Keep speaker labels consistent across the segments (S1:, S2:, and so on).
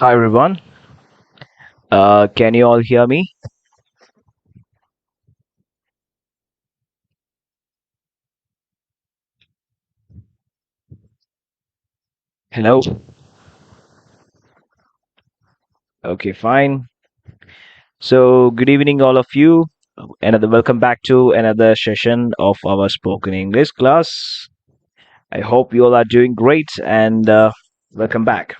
S1: Hi everyone. Can you all hear me? Hello. Okay, fine. So, good evening, all of you. Another welcome back to another session of our spoken English class. I hope you all are doing great and welcome back.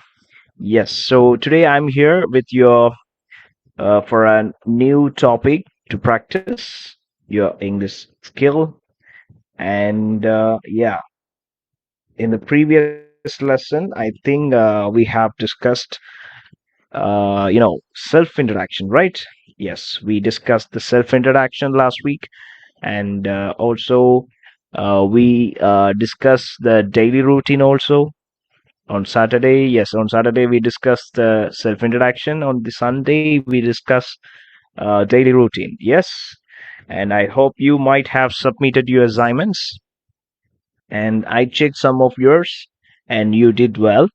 S1: Yes. So today I'm here with your for a new topic to practice your English skill. And in the previous lesson, I think we have discussed self introduction, right? Yes, we discussed the self introduction last week, and also we discussed the daily routine also on Saturday. Yes, on Saturday we discussed the self introduction. On the Sunday we discussed daily routine. Yes, and I hope you might have submitted your assignments, and I checked some of yours, and you did well,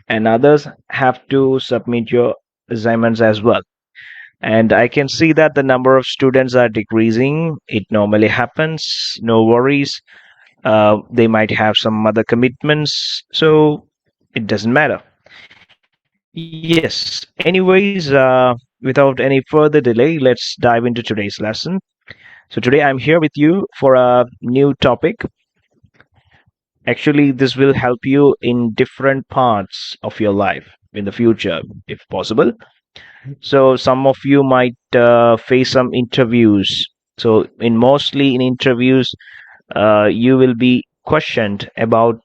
S1: and others have to submit your assignments as well. And I can see that the number of students are decreasing. It normally happens. No worries. They might have some other commitments, so it doesn't matter. Yes. Anyways, without any further delay, let's dive into today's lesson. So today I'm here with you for a new topic. Actually, this will help you in different parts of your life in the future, if possible. So some of you might face some interviews. So in mostly in interviews, you will be questioned about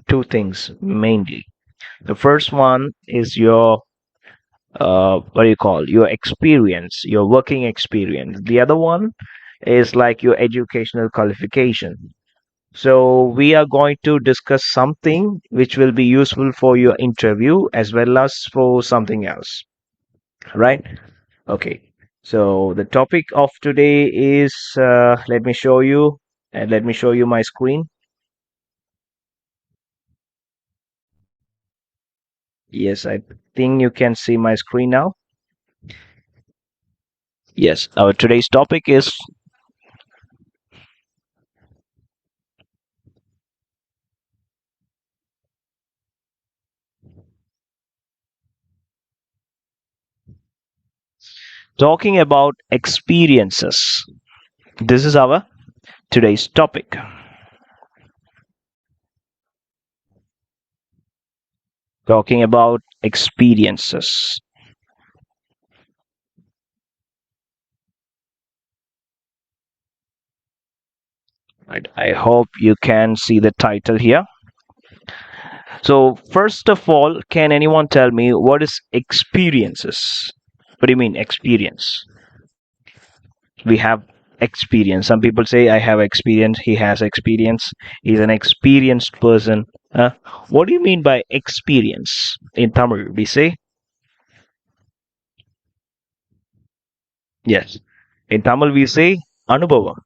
S1: two things mainly. The first one is your what do you call your experience, your working experience. The other one is like your educational qualification. So we are going to discuss something which will be useful for your interview as well as for something else, right? Okay, so the topic of today is let me show you and let me show you my screen. Yes, I think you can see my screen now. Yes, our today's topic is talking about experiences. This is our today's topic. Talking about experiences. Right. I hope you can see the title here. So, first of all, can anyone tell me what is experiences? What do you mean experience? We have experience. Some people say I have experience, he has experience, he's an experienced person. What do you mean by experience in Tamil? We say yes. In Tamil we say அனுபவம்,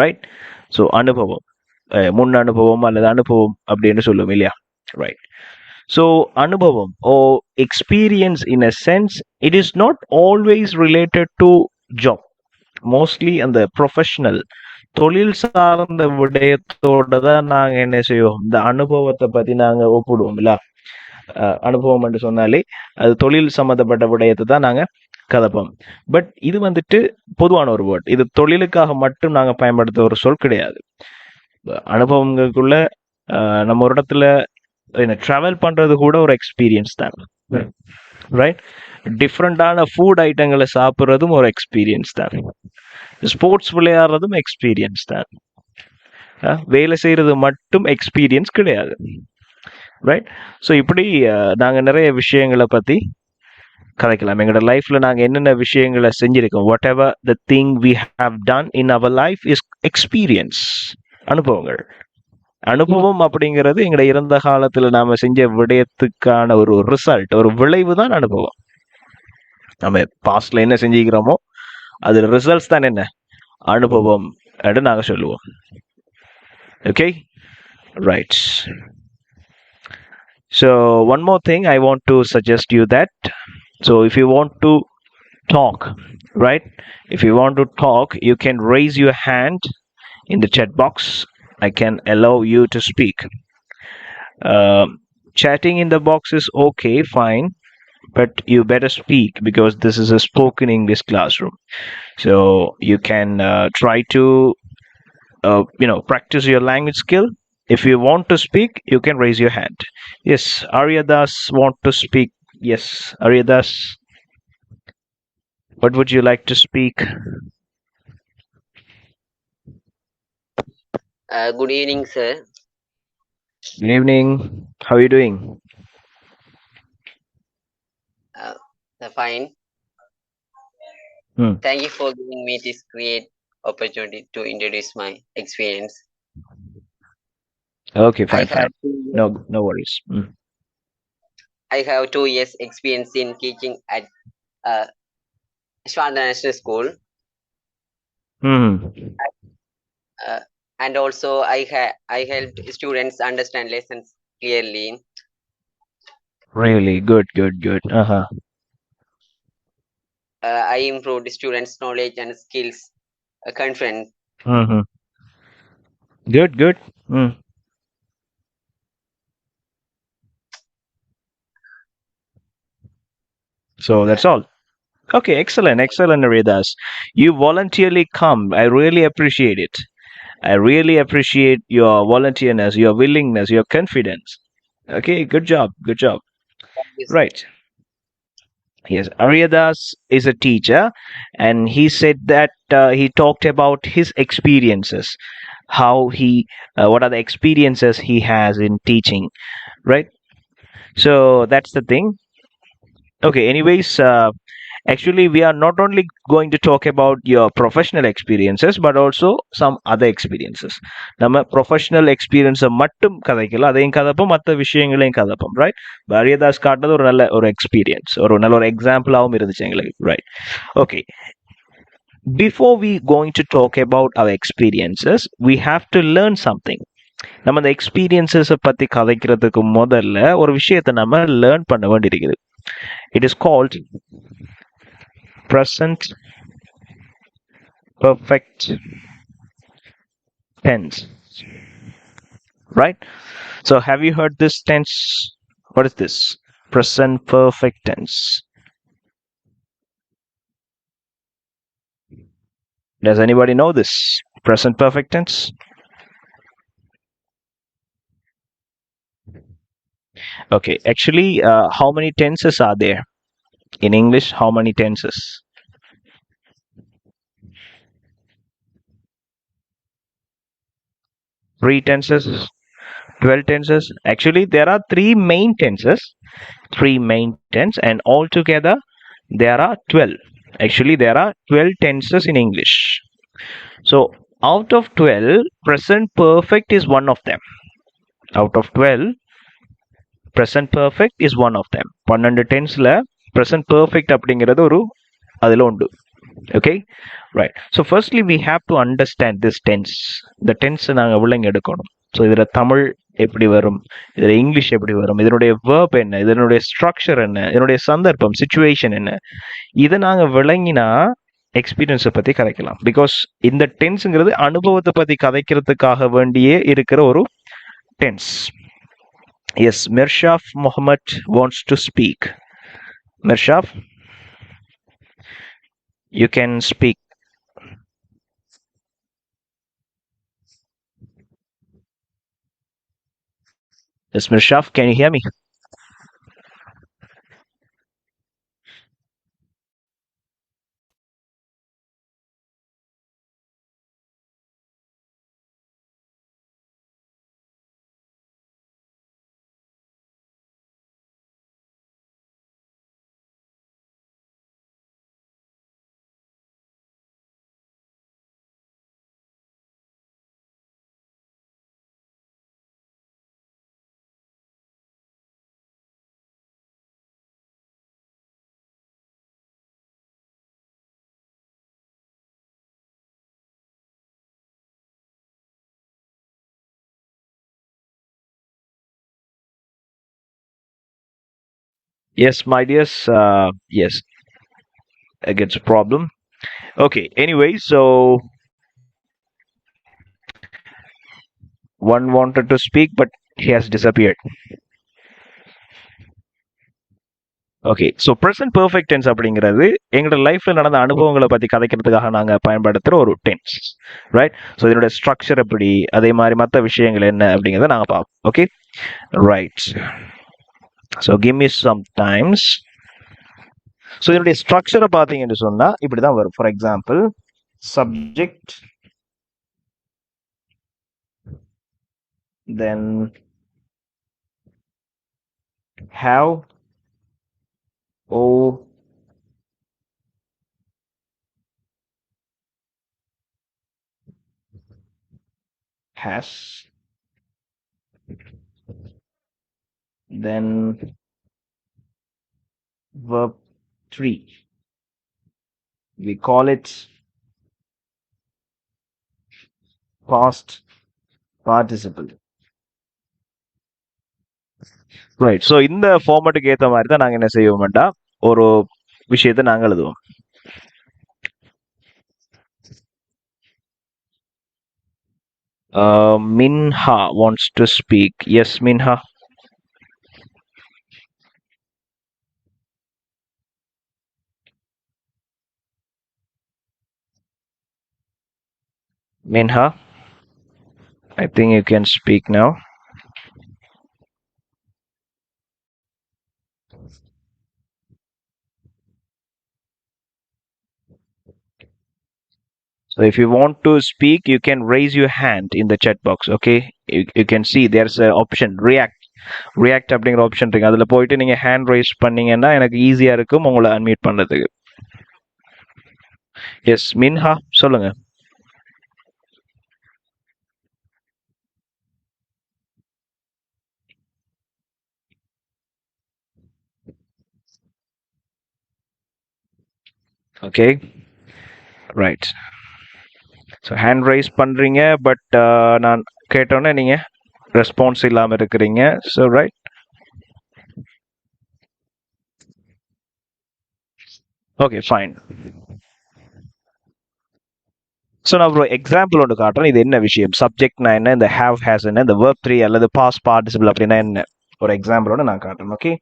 S1: right? So அனுபவம், முன் அனுபவம் அல்லது அனுபவம் அப்படின்னு சொல்லுவோம் இல்லையா, right? So அனுபவம் or experience in a sense, it is not always related to job. Mostly அந்த ப்ரொஃபஷனல் தொழில் சார்ந்த விடயத்தோட தான் நாங்க என்ன செய்வோம், இந்த அனுபவத்தை பத்தி நாங்க ஒப்பிடுவோம் இல்ல. அனுபவம் என்று சொன்னாலே அது தொழில் சம்பந்தப்பட்ட விடயத்தை தான் நாங்க கதைப்போம். பட் இது வந்துட்டு பொதுவான ஒரு வேர்ட். இது தொழிலுக்காக மட்டும் நாங்க பயன்படுத்த ஒரு சொல் கிடையாது. அனுபவங்களுக்குள்ள நம்ம ஒரு இடத்துல என்ன டிராவல் பண்றது கூட ஒரு எக்ஸ்பீரியன்ஸ் தான், ரைட்? டிஃப்ரெண்டான ஃபுட் ஐட்டங்களை சாப்பிட்றதும் ஒரு எக்ஸ்பீரியன்ஸ் தான். ஸ்போர்ட்ஸ் விளையாடுறதும் எக்ஸ்பீரியன்ஸ் தான். வேலை செய்யறது மட்டும் எக்ஸ்பீரியன்ஸ் கிடையாது, ரைட்? ஸோ இப்படி நாங்கள் நிறைய விஷயங்களை பற்றி கதைக்கலாம். எங்களோட லைஃப்ல நாங்கள் என்னென்ன விஷயங்களை செஞ்சிருக்கோம், whatever the thing we have done in our life is experience, அனுபவங்கள். அனுபவம் அப்படிங்கிறது எங்களை இறந்த காலத்துல நாம செஞ்ச விடயத்துக்கான ஒரு ரிசல்ட், ஒரு விளைவு தான் அனுபவம். நம்ம பாஸ்ட்ல என்ன செஞ்சுக்கிறோமோ அது ரிசல்ட்ஸ் தான் என்ன அனுபவம் அப்படின்னு நாங்க சொல்லுவோம். Okay, right. So one more thing I want to suggest you that So if you want to talk, right? If you want to talk, you can raise your hand in the chat box. I can allow you to speak. Um, Chatting in the box is okay, fine, but you better speak because this is a spoken English classroom. So you can try to practice your language skill. If you want to speak, you can raise your hand. Yes, Aryadas want to speak. Yes, Aryadas, what would you like to speak?
S2: Good evening, sir.
S1: Good evening. How are you doing?
S2: Uh, Fine.
S1: Hmm.
S2: Thank you for giving me this great opportunity to introduce my experience.
S1: Okay,
S2: I
S1: fine,
S2: have
S1: fine.
S2: 2 years,
S1: No, no worries. Hmm.
S2: I have 2 years experience in teaching at uh, Shwanda National School,
S1: Hmm.
S2: uh, and also I helped students understand lessons clearly.
S1: Really good, good, good. Uh huh.
S2: I improved students' knowledge and skills, confidence.
S1: Hmm. Good, good. Hmm. So
S2: Uh,
S1: that's all. Okay, excellent, excellent, Aridas. You voluntarily come. I really appreciate it. I really appreciate your volunteerness, your willingness, your confidence. Okay, good job, good job.
S2: yes,
S1: Right. Yes, Aryadas is a teacher, and he said that he talked about his experiences, how what are the experiences he has in teaching, right? So that's the thing. Okay, anyways, actually, we are not only going to talk about your professional experiences, but also some other experiences. நம்ம professional எக்ஸ்பீரியன்ஸை மட்டும் கதைக்கல அதையும் கதைப்போம் மற்ற விஷயங்களையும் கதைப்போம் right பாரியதாஸ் காட்டுறது ஒரு நல்ல ஒரு எக்ஸ்பீரியன்ஸ் ஒரு நல்ல ஒரு எக்ஸாம்பிளாகவும் இருந்துச்சு எங்களுக்கு right okay before we going to talk about our experiences we have to learn something நம்ம அந்த எக்ஸ்பீரியன்ஸஸை பற்றி கதைக்கிறதுக்கு முதல்ல ஒரு விஷயத்தை நம்ம லேர்ன் பண்ண வேண்டியிருக்குது it is called present perfect tense, right? So have you heard this tense? What is this? Present perfect tense. Does anybody know this? Present perfect tense? Okay, actually, how many tenses are there? In English, how many tenses? Three tenses? 12 tenses? Actually, there are three main tenses. Three main tense, and altogether, there are 12. Actually, there are 12 tenses in English. So, out of 12, present perfect is one of them. Out of 12, present perfect is one of them. 12 டென்ஸ்ல present perfect அப்படிங்கிறது ஒரு அதில் உண்டு okay right so firstly we have to understand this tense இந்த tense நாங்கள் விளங்கி எடுக்கணும் so இதில் தமிழ் எப்படி வரும் இதில் இங்கிலீஷ் எப்படி வரும் இதனுடைய வேர்ப் என்ன இதனுடைய ஸ்ட்ரக்சர் என்ன இதனுடைய சந்தர்ப்பம் சுச்சுவேஷன் என்ன இதை நாங்கள் விளங்கினா எக்ஸ்பீரியன்ஸை பற்றி கதைக்கலாம் பிகாஸ் இந்த டென்ஸுங்கிறது அனுபவத்தை பற்றி கதைக்கிறதுக்காக வேண்டியே இருக்கிற ஒரு tense Yes, Mirshaf Mohammed wants to speak. Mirshaf, you can speak. Yes, Mirshaf, can you hear me? Yes, my dears. Yes, it gets a problem. Okay. Anyway, so one wanted to speak, but he has disappeared. Okay so present perfect tense அப்படிங்கிறது எங்களோட லைஃப்ல நடந்த அனுபவங்களை பற்றி கதைக்கிறதுக்காக நாங்கள் பயன்படுத்துகிற ஒரு tense, right? So இதனுடைய ஸ்ட்ரக்சர் எப்படி, அதே மாதிரி மற்ற விஷயங்கள் என்ன அப்படிங்கிறத நாங்கள் பார்ப்போம். Okay, right. So give me some times. So இதனுடைய ஸ்ட்ரக்சரை பார்த்தீங்கன்னு சொன்னால் இப்படி தான் வரும். For example, subject, then have, O, has, then verb 3. We call it past participle. Right. So இந்த ஃபார்மேட்டுக்கு ஏற்ற மாதிரி தான் நாங்கள் என்ன செய்வோம்டா ஒரு விஷயத்தை நாங்கள் எழுதுவோம். Minha wants to speak. Yes, Minha. Minha, I think you can speak now. So if you want to speak, you can raise your hand in the chat box. Okay, you can see there's an option react அப்படிங்கிற option இருக்கு. அதில் போயிட்டு நீங்கள் hand rice பண்ணீங்கன்னா எனக்கு ஈஸியாக இருக்கும் உங்களை அன்மியூட் பண்ணுறதுக்கு. எஸ் மின்ஹா, சொல்லுங்க. Okay, right. So hand rice பண்ணுறீங்க, பட் நான் கேட்டோன்னே நீங்கள் ரெஸ்பான்ஸ் இல்லாமல் இருக்கிறீங்க. So right, okay fine. So நான் ஒரு எக்ஸாம்பிள் ஒன்று காட்டுறேன். இது என்ன விஷயம், சப்ஜெக்ட்னா என்ன, இந்த ஹேவ் ஹேஸ் என்ன, இந்த verb 3 அல்லது பாஸ்ட் பார்ட்டிசிபிள் அப்படின்னா என்ன, ஒரு எக்ஸாம்பிளோட நான் காட்டுறேன். Okay,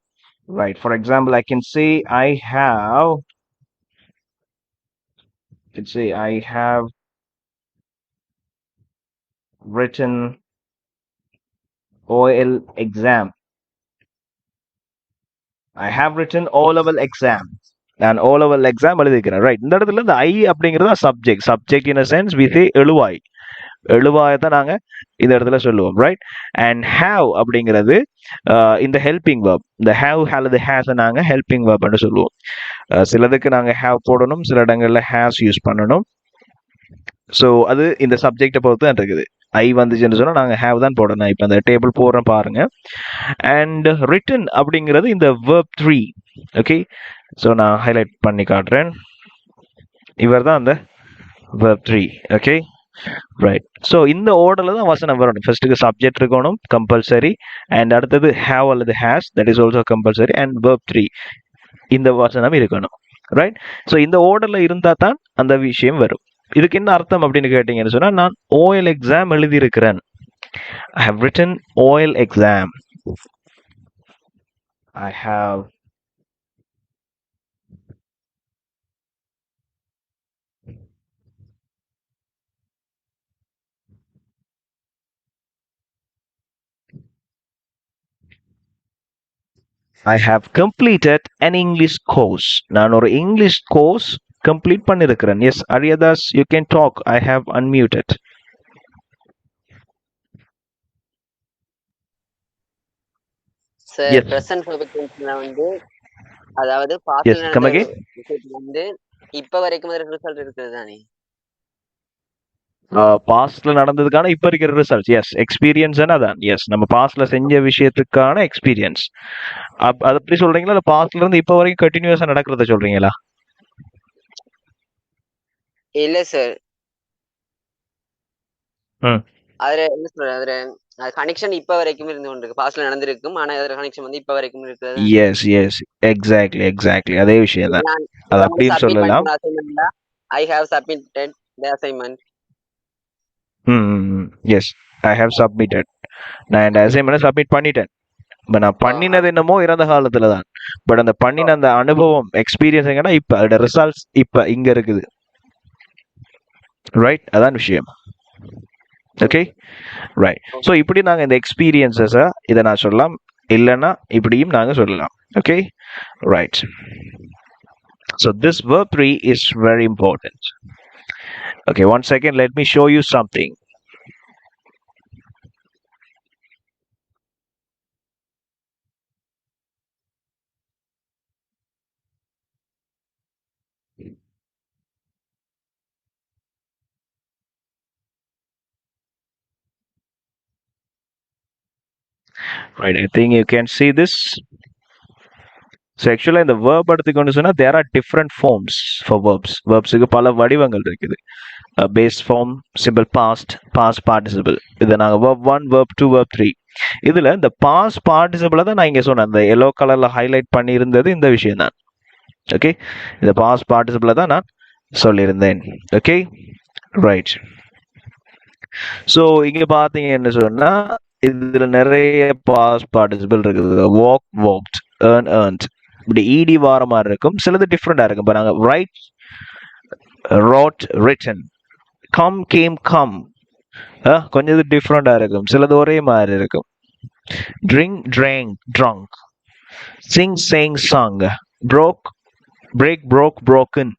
S1: right. For example, I can say I have written OL exam. I have written O-level exam. நான் O-level exam எழுதிக்கிறேன். ரைட். இந்த இடத்துல இந்த ஐ அப்படிங்கிறது subject in a sense we say எழுவாயை தான் நாங்கள் இந்த இடத்துல சொல்லுவோம். ரைட். அண்ட் ஹேவ் அப்படிங்கிறது இந்த ஹெல்பிங் வேர்ப். இந்த ஹேவ் அல்லது ஹேஸை நாங்கள் ஹெல்பிங் வேர்ப்னு சொல்லுவோம். சிலதுக்கு நாங்கள் ஹேவ் போடணும், சில இடங்களில் ஹேஸ் யூஸ் பண்ணணும். ஸோ அது இந்த சப்ஜெக்டை பொறுத்து தான் இருக்குது. ஐ வந்துச்சுன்னு சொன்னால் நாங்கள் ஹேவ் தான் போடணும். இப்போ அந்த டேபிள் போடுறேன் பாருங்க. அண்ட் ரிட்டன் அப்படிங்கிறது இந்த verb 3. ஓகே, ஸோ நான் ஹைலைட் பண்ணி காட்டுறேன். இவர் தான் அந்த verb 3. Okay, right. ஸோ இந்த ஆர்டரில் தான் வசனம் வரணும். ஃபர்ஸ்ட்டுக்கு சப்ஜெக்ட் இருக்கணும் கம்பல்சரி, அண்ட் அடுத்தது ஹேவ் அல்லது has, that is also compulsory, and verb 3 இந்த வசனம் இருக்கணும். ரைட். ஸோ இந்த ஆர்டரில் இருந்தால் தான் அந்த விஷயம் வரும். இதுக்கு என்ன அர்த்தம் அப்படின்னு கேட்டீங்கன்னு சொன்னா, நான் OL எக்ஸாம் எழுதியிருக்கிறேன். I have written OL exam. I have completed an English course. நான் ஒரு இங்கிலீஷ் கோர்ஸ் கம்ப்ளீட் பண்ணிருக்கிறேன். Yes Ariyadas, you can talk. I have unmuted.
S2: Sir present perfect டென்ஸ்ல வந்து அதாவது
S1: Yes, come again.
S2: வந்து இப்ப வரைக்கும் ரிசல்ட் இருக்குது தானே?
S1: பாஸ்ட்ல நடந்ததுக்கான இப்ப இருக்கிற ரிசல்ட்ஸ். எஸ், எக்ஸ்பீரியன்ஸ் அதான். எஸ், நம்ம பாஸ்ட்ல செஞ்ச விஷயத்துக்கான எக்ஸ்பீரியன்ஸ். அது எப்படி சொல்றீங்களா, இல்ல பாஸ்ட்ல இருந்து இப்ப வரைக்கும் கண்டினியூஸா நடக்கிறத சொல்றீங்களா?
S2: இல்ல சார், அதுல என்ன சொல்றது, அதுல கனெக்ஷன் இப்ப வரைக்கும் இருந்து கொண்டிருக்கு. பாஸ்ட்ல நடந்திருக்கும், ஆனா அதுல கனெக்ஷன் வந்து இப்ப வரைக்கும் இருக்கிறது.
S1: எஸ் எஸ் எக்ஸாக்ட்லி அதே விஷயம் தான்.
S2: நான்
S1: அது
S2: வந்து
S1: அப்படின்னு
S2: சப்மிட்
S1: சொல்லலாம்.
S2: பண்ண அசைன்மெண்ட்ல I have submitted the assignment.
S1: Yes, I have submitted. நான் என் அசைன்மெண்ட் சப்மிட் பண்ணிட்டேன். இப்ப நான் பண்ணினது என்னமோ இறந்த காலத்துல தான். பட் அந்த பண்ணின அந்த அனுபவம் எக்ஸ்பீரியன்ஸ் எங்கன்னா இப்ப அதோட ரிசல்ட்ஸ் இப்ப இங்க இருக்குது. ரைட், அதான் விஷயம். Okay, right. ஸோ இப்படி நாங்கள் இந்த எக்ஸ்பீரியன்சஸை இதை நான் சொல்லலாம், இல்லைன்னா இப்படியும் நாங்கள் சொல்லலாம். Okay, right. So this verb 3 is very important. Okay, one second, let me show you something. Right, I think you can see this. So ஆக்சுவலாக இந்த வேர்ப் எடுத்துக்கொண்டு சொன்னால் there are different forms for verbs. வேர்ப்ஸுக்கு பல வடிவங்கள் இருக்குது. Base form, simple past, past participle. இதை நாங்கள் வேர்ப் 1, வேர்ப் 2, வேர்ப் 3. இதில் இந்த பாஸ்ட் பார்ட்டிசிபிளை தான் நான் இங்கே சொன்னேன். அந்த எல்லோ கலரில் ஹைலைட் பண்ணியிருந்தது இந்த விஷயம் தான். ஓகே, இந்த பாஸ்ட் பார்ட்டிசிபிளை தான் நான் சொல்லியிருந்தேன். Okay, right. ஸோ இங்கே பார்த்தீங்கன்னு சொன்னால் இதில் நிறைய பாஸ்ட் பார்ட்டிசிபிள் இருக்குது. Walk, walked, earn, earned. இப்படி இடி வார மாதிரி இருக்கும். சிலது டிஃப்ரெண்டாக இருக்கும். இப்போ நாங்கள் right, wrote, written, come, came, come. கொஞ்சம் இது டிஃப்ரெண்டாக இருக்கும். சிலது ஒரே மாதிரி இருக்கும். drink, drank, drunk, sing, sang, sung, broke, break, broke, broken.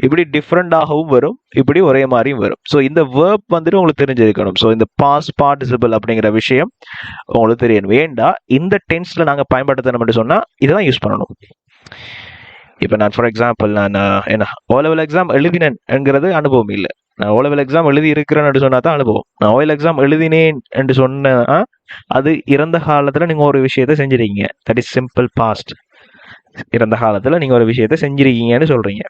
S1: இப்படி டிஃப்ரெண்டாகவும் வரும், இப்படி ஒரே மாதிரியும் வரும். ஸோ இந்த வேர்ப் வந்துட்டு உங்களுக்கு தெரிஞ்சிருக்கணும். ஸோ இந்த பாஸ்ட் பார்ட்டிசிபிள் அப்படிங்கிற விஷயம் உங்களுக்கு தெரியணும். ஏண்டா இந்த டென்ஸ்ல நாங்கள் பயன்படுத்தணும் சொன்னால் இதை தான் யூஸ் பண்ணணும். இப்போ நான் ஃபார் எக்ஸாம்பிள் நான் என்ன ஓலெவல் எக்ஸாம் எழுதினேன்ங்கிறது அனுபவம் இல்லை. நான் ஓலெவல் எக்ஸாம் எழுதி இருக்கிறேன்னு சொன்னா தான் அனுபவம். நான் ஓஎல் எக்ஸாம் எழுதினேன் என்று சொன்னா அது இறந்த காலத்துல நீங்க ஒரு விஷயத்த செஞ்சிருக்கீங்க. That is simple past. இறந்த காலத்துல நீங்க ஒரு விஷயத்த செஞ்சிருக்கீங்கன்னு சொல்றீங்க.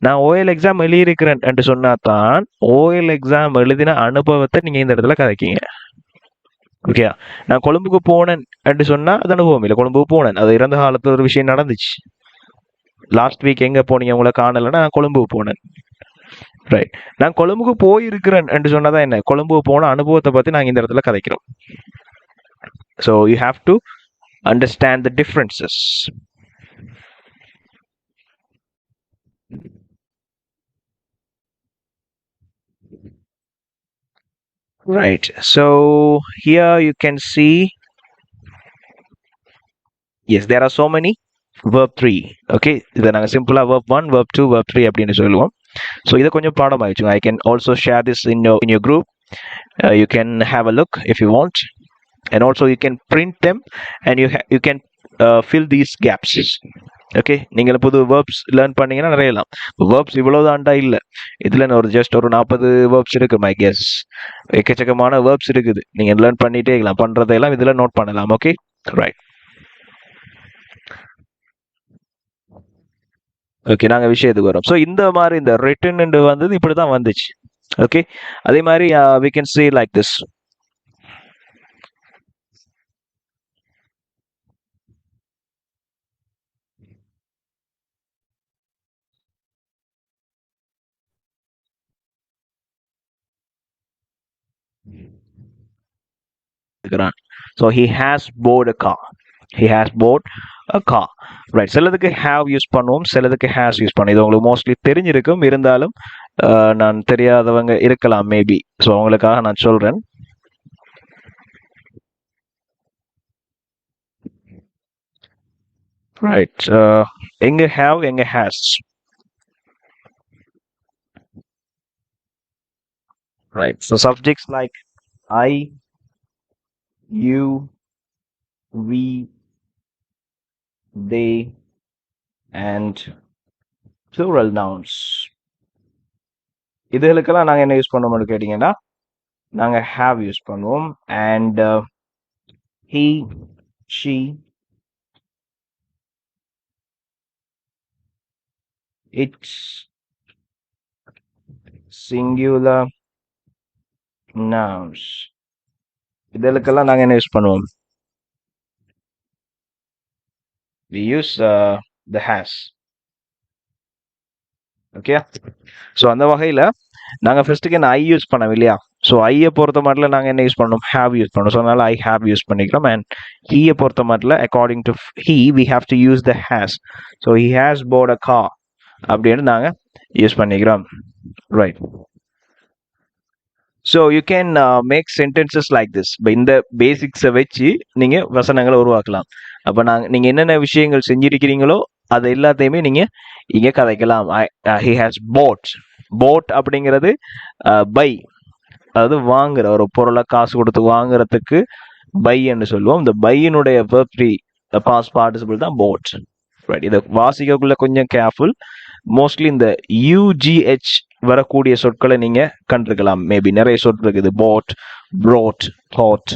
S1: நான் ஓஎல் எக்ஸாம் எழுதியிருக்கிறேன் என்று சொன்னா தான் ஓஎல் எக்ஸாம் எழுதின அனுபவத்தை நீங்க இந்த இடத்துல கதைக்கீங்க. ஓகே, நான் கொழும்புக்கு போனேன் என்று சொன்னா அது அனுபவம் இல்லை. கொழும்புக்கு போனேன், அது இறந்த காலத்துல ஒரு விஷயம் நடந்துச்சு. லாஸ்ட் வீக் எங்க போனீங்க, உங்களை காணலைன்னா நான் கொழும்புக்கு போனேன். ரைட், நான் கொழும்புக்கு போயிருக்கிறேன் என்று சொன்னதான் என்ன, கொழும்புக்கு போன அனுபவத்தை பத்தி நாங்க இந்த இடத்துல கதைக்கிறோம். So you have to understand the differences. Right, so here you can see, yes, there are so many verb 3. Okay, இதை நாங்கள் சிம்பிளா verb 1, verb 2, verb 3 அப்படின்னு சொல்லுவோம். ஸோ இதை கொஞ்சம் பாடம் ஆயிடுச்சு. I can also share this in your group. You can have a look if you want, and also you can print them and you can fill these gaps. Okay, நீங்கள் புது verbs learn பண்ணீங்கன்னா நிறையலாம். Verbs இவ்வளோதான்டா இல்லை, இதில் ஒரு just ஒரு 40 verbs இருக்கு my guess. எக்கச்சக்கமான verbs இருக்குது, நீங்கள் லேர்ன் பண்ணிட்டே இருக்கலாம். பண்ணுறதையெல்லாம் இதில் நோட் பண்ணலாம். Okay, right. ஓகே, நாங்கள் விஷயத்துக்கு வரோம். ஸோ இந்த மாதிரி இந்த ரிட்டன் வந்தது இப்படி தான் வந்துச்சு. ஓகே, அதே மாதிரி we can say like this. So he has bought a car. He has bought a car. Right, சிலதுக்கு ஹேவ் யூஸ் பண்ணுவோம், சிலதுக்கு ஹேஸ் யூஸ் பண்ணுவோம். இது உங்களுக்கு மோஸ்ட்லி தெரிஞ்சிருக்கும், இருந்தாலும் நான் தெரியாதவங்க இருக்கலாம் மேபி. ஸோ அவங்களுக்காக நான் சொல்றேன். ரைட், எங்க ஹேவ், எங்க has. Right, so subjects like I, you, we, they, and plural nouns. இதுகளுக்கெல்லாம் நாங்கள் என்ன யூஸ் பண்ணுவோம்னு கேட்டிங்கன்னா நாங்கள் have யூஸ் பண்ணுவோம். and he, she, its, singular nouns. இதெல்லாம் நாங்க என்ன யூஸ் பண்ணுவோம்? We use the has. Okay. So அந்த வகையில் நாங்கள் ஃபர்ஸ்ட்டுக்கு என்ன ஐ யூஸ் பண்ணோம் இல்லையா? ஸோ ஐயை பொறுத்த மாட்டில் நாங்கள் என்ன யூஸ் பண்ணோம்? ஹேவ் யூஸ் பண்ணோம். ஸோ அதனால ஐ ஹேவ் யூஸ் பண்ணிக்கிறோம். அண்ட் ஹீயை பொறுத்த மாட்டில் according to he we have to use the has. So he has bought a car அப்படின்னு நாங்கள் யூஸ் பண்ணிக்கிறோம். Right. So you can make sentences like this. இப்போ இந்த பேசிக்ஸை வச்சு நீங்கள் வசனங்களை உருவாக்கலாம். அப்போ நீங்கள் என்னென்ன விஷயங்கள் செஞ்சிருக்கிறீங்களோ அது எல்லாத்தையுமே நீங்கள் இங்கே கதைக்கலாம். He has bought. போட் அப்படிங்கிறது பை, அதாவது வாங்குற ஒரு பொருளை காசு கொடுத்து வாங்குறதுக்கு பை என்று சொல்லுவோம். இந்த பையினுடைய பாஸ்ட் பார்ட்டிசிபிள் தான் போட். ரைட். இதை வாசிக்கக்குள்ள கொஞ்சம் கேர்ஃபுல். மோஸ்ட்லி இந்த யூஜிஹெச் வரக்கூடிய சொற்களை நீங்க கண்டிருக்கலாம். மேபி நிறைய சொற்கள் இருக்குது. Boat, broad, thought.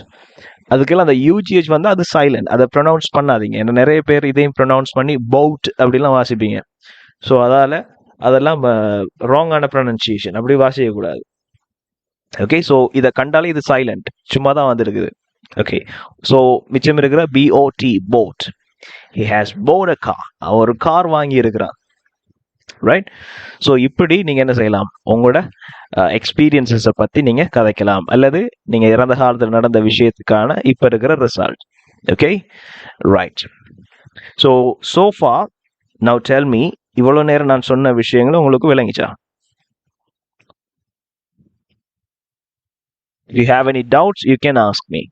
S1: அதுக்கெல்லாம் அந்த யூஜிஹெச் வந்து அது சைலண்ட். அதை ப்ரொனவுன்ஸ் பண்ணாதீங்க. ஏன்னா நிறைய பேர் இதையும் ப்ரொனவுன்ஸ் பண்ணி பவுட் அப்படிலாம் வாசிப்பீங்க. ஸோ அதெல்லாம் ராங்கான ப்ரொனன்சியேஷன். அப்படி வாசிக்கக்கூடாது. ஓகே. ஸோ இதை கண்டாலே இது சைலண்ட், சும்மா தான் வந்துருக்குது. ஓகே. ஸோ மிச்சம் இருக்கிற BOD, boat. He has boat a car. ஒரு கார் வாங்கி இருக்கிறான். ரைட். ஸோ இப்படி நீங்கள் என்ன செய்யலாம்? உங்களோட எக்ஸ்பீரியன்ஸஸை பற்றி நீங்கள் கதைக்கலாம், அல்லது நீங்கள் இறந்த காலத்தில் நடந்த விஷயத்துக்கான இப்போ இருக்கிற result. Okay. Right. So for now tell me, இவ்வளோ நேரம் நான் சொன்ன விஷயங்களும் உங்களுக்கு விளங்கிச்சா? If you have any doubts, you can ask me.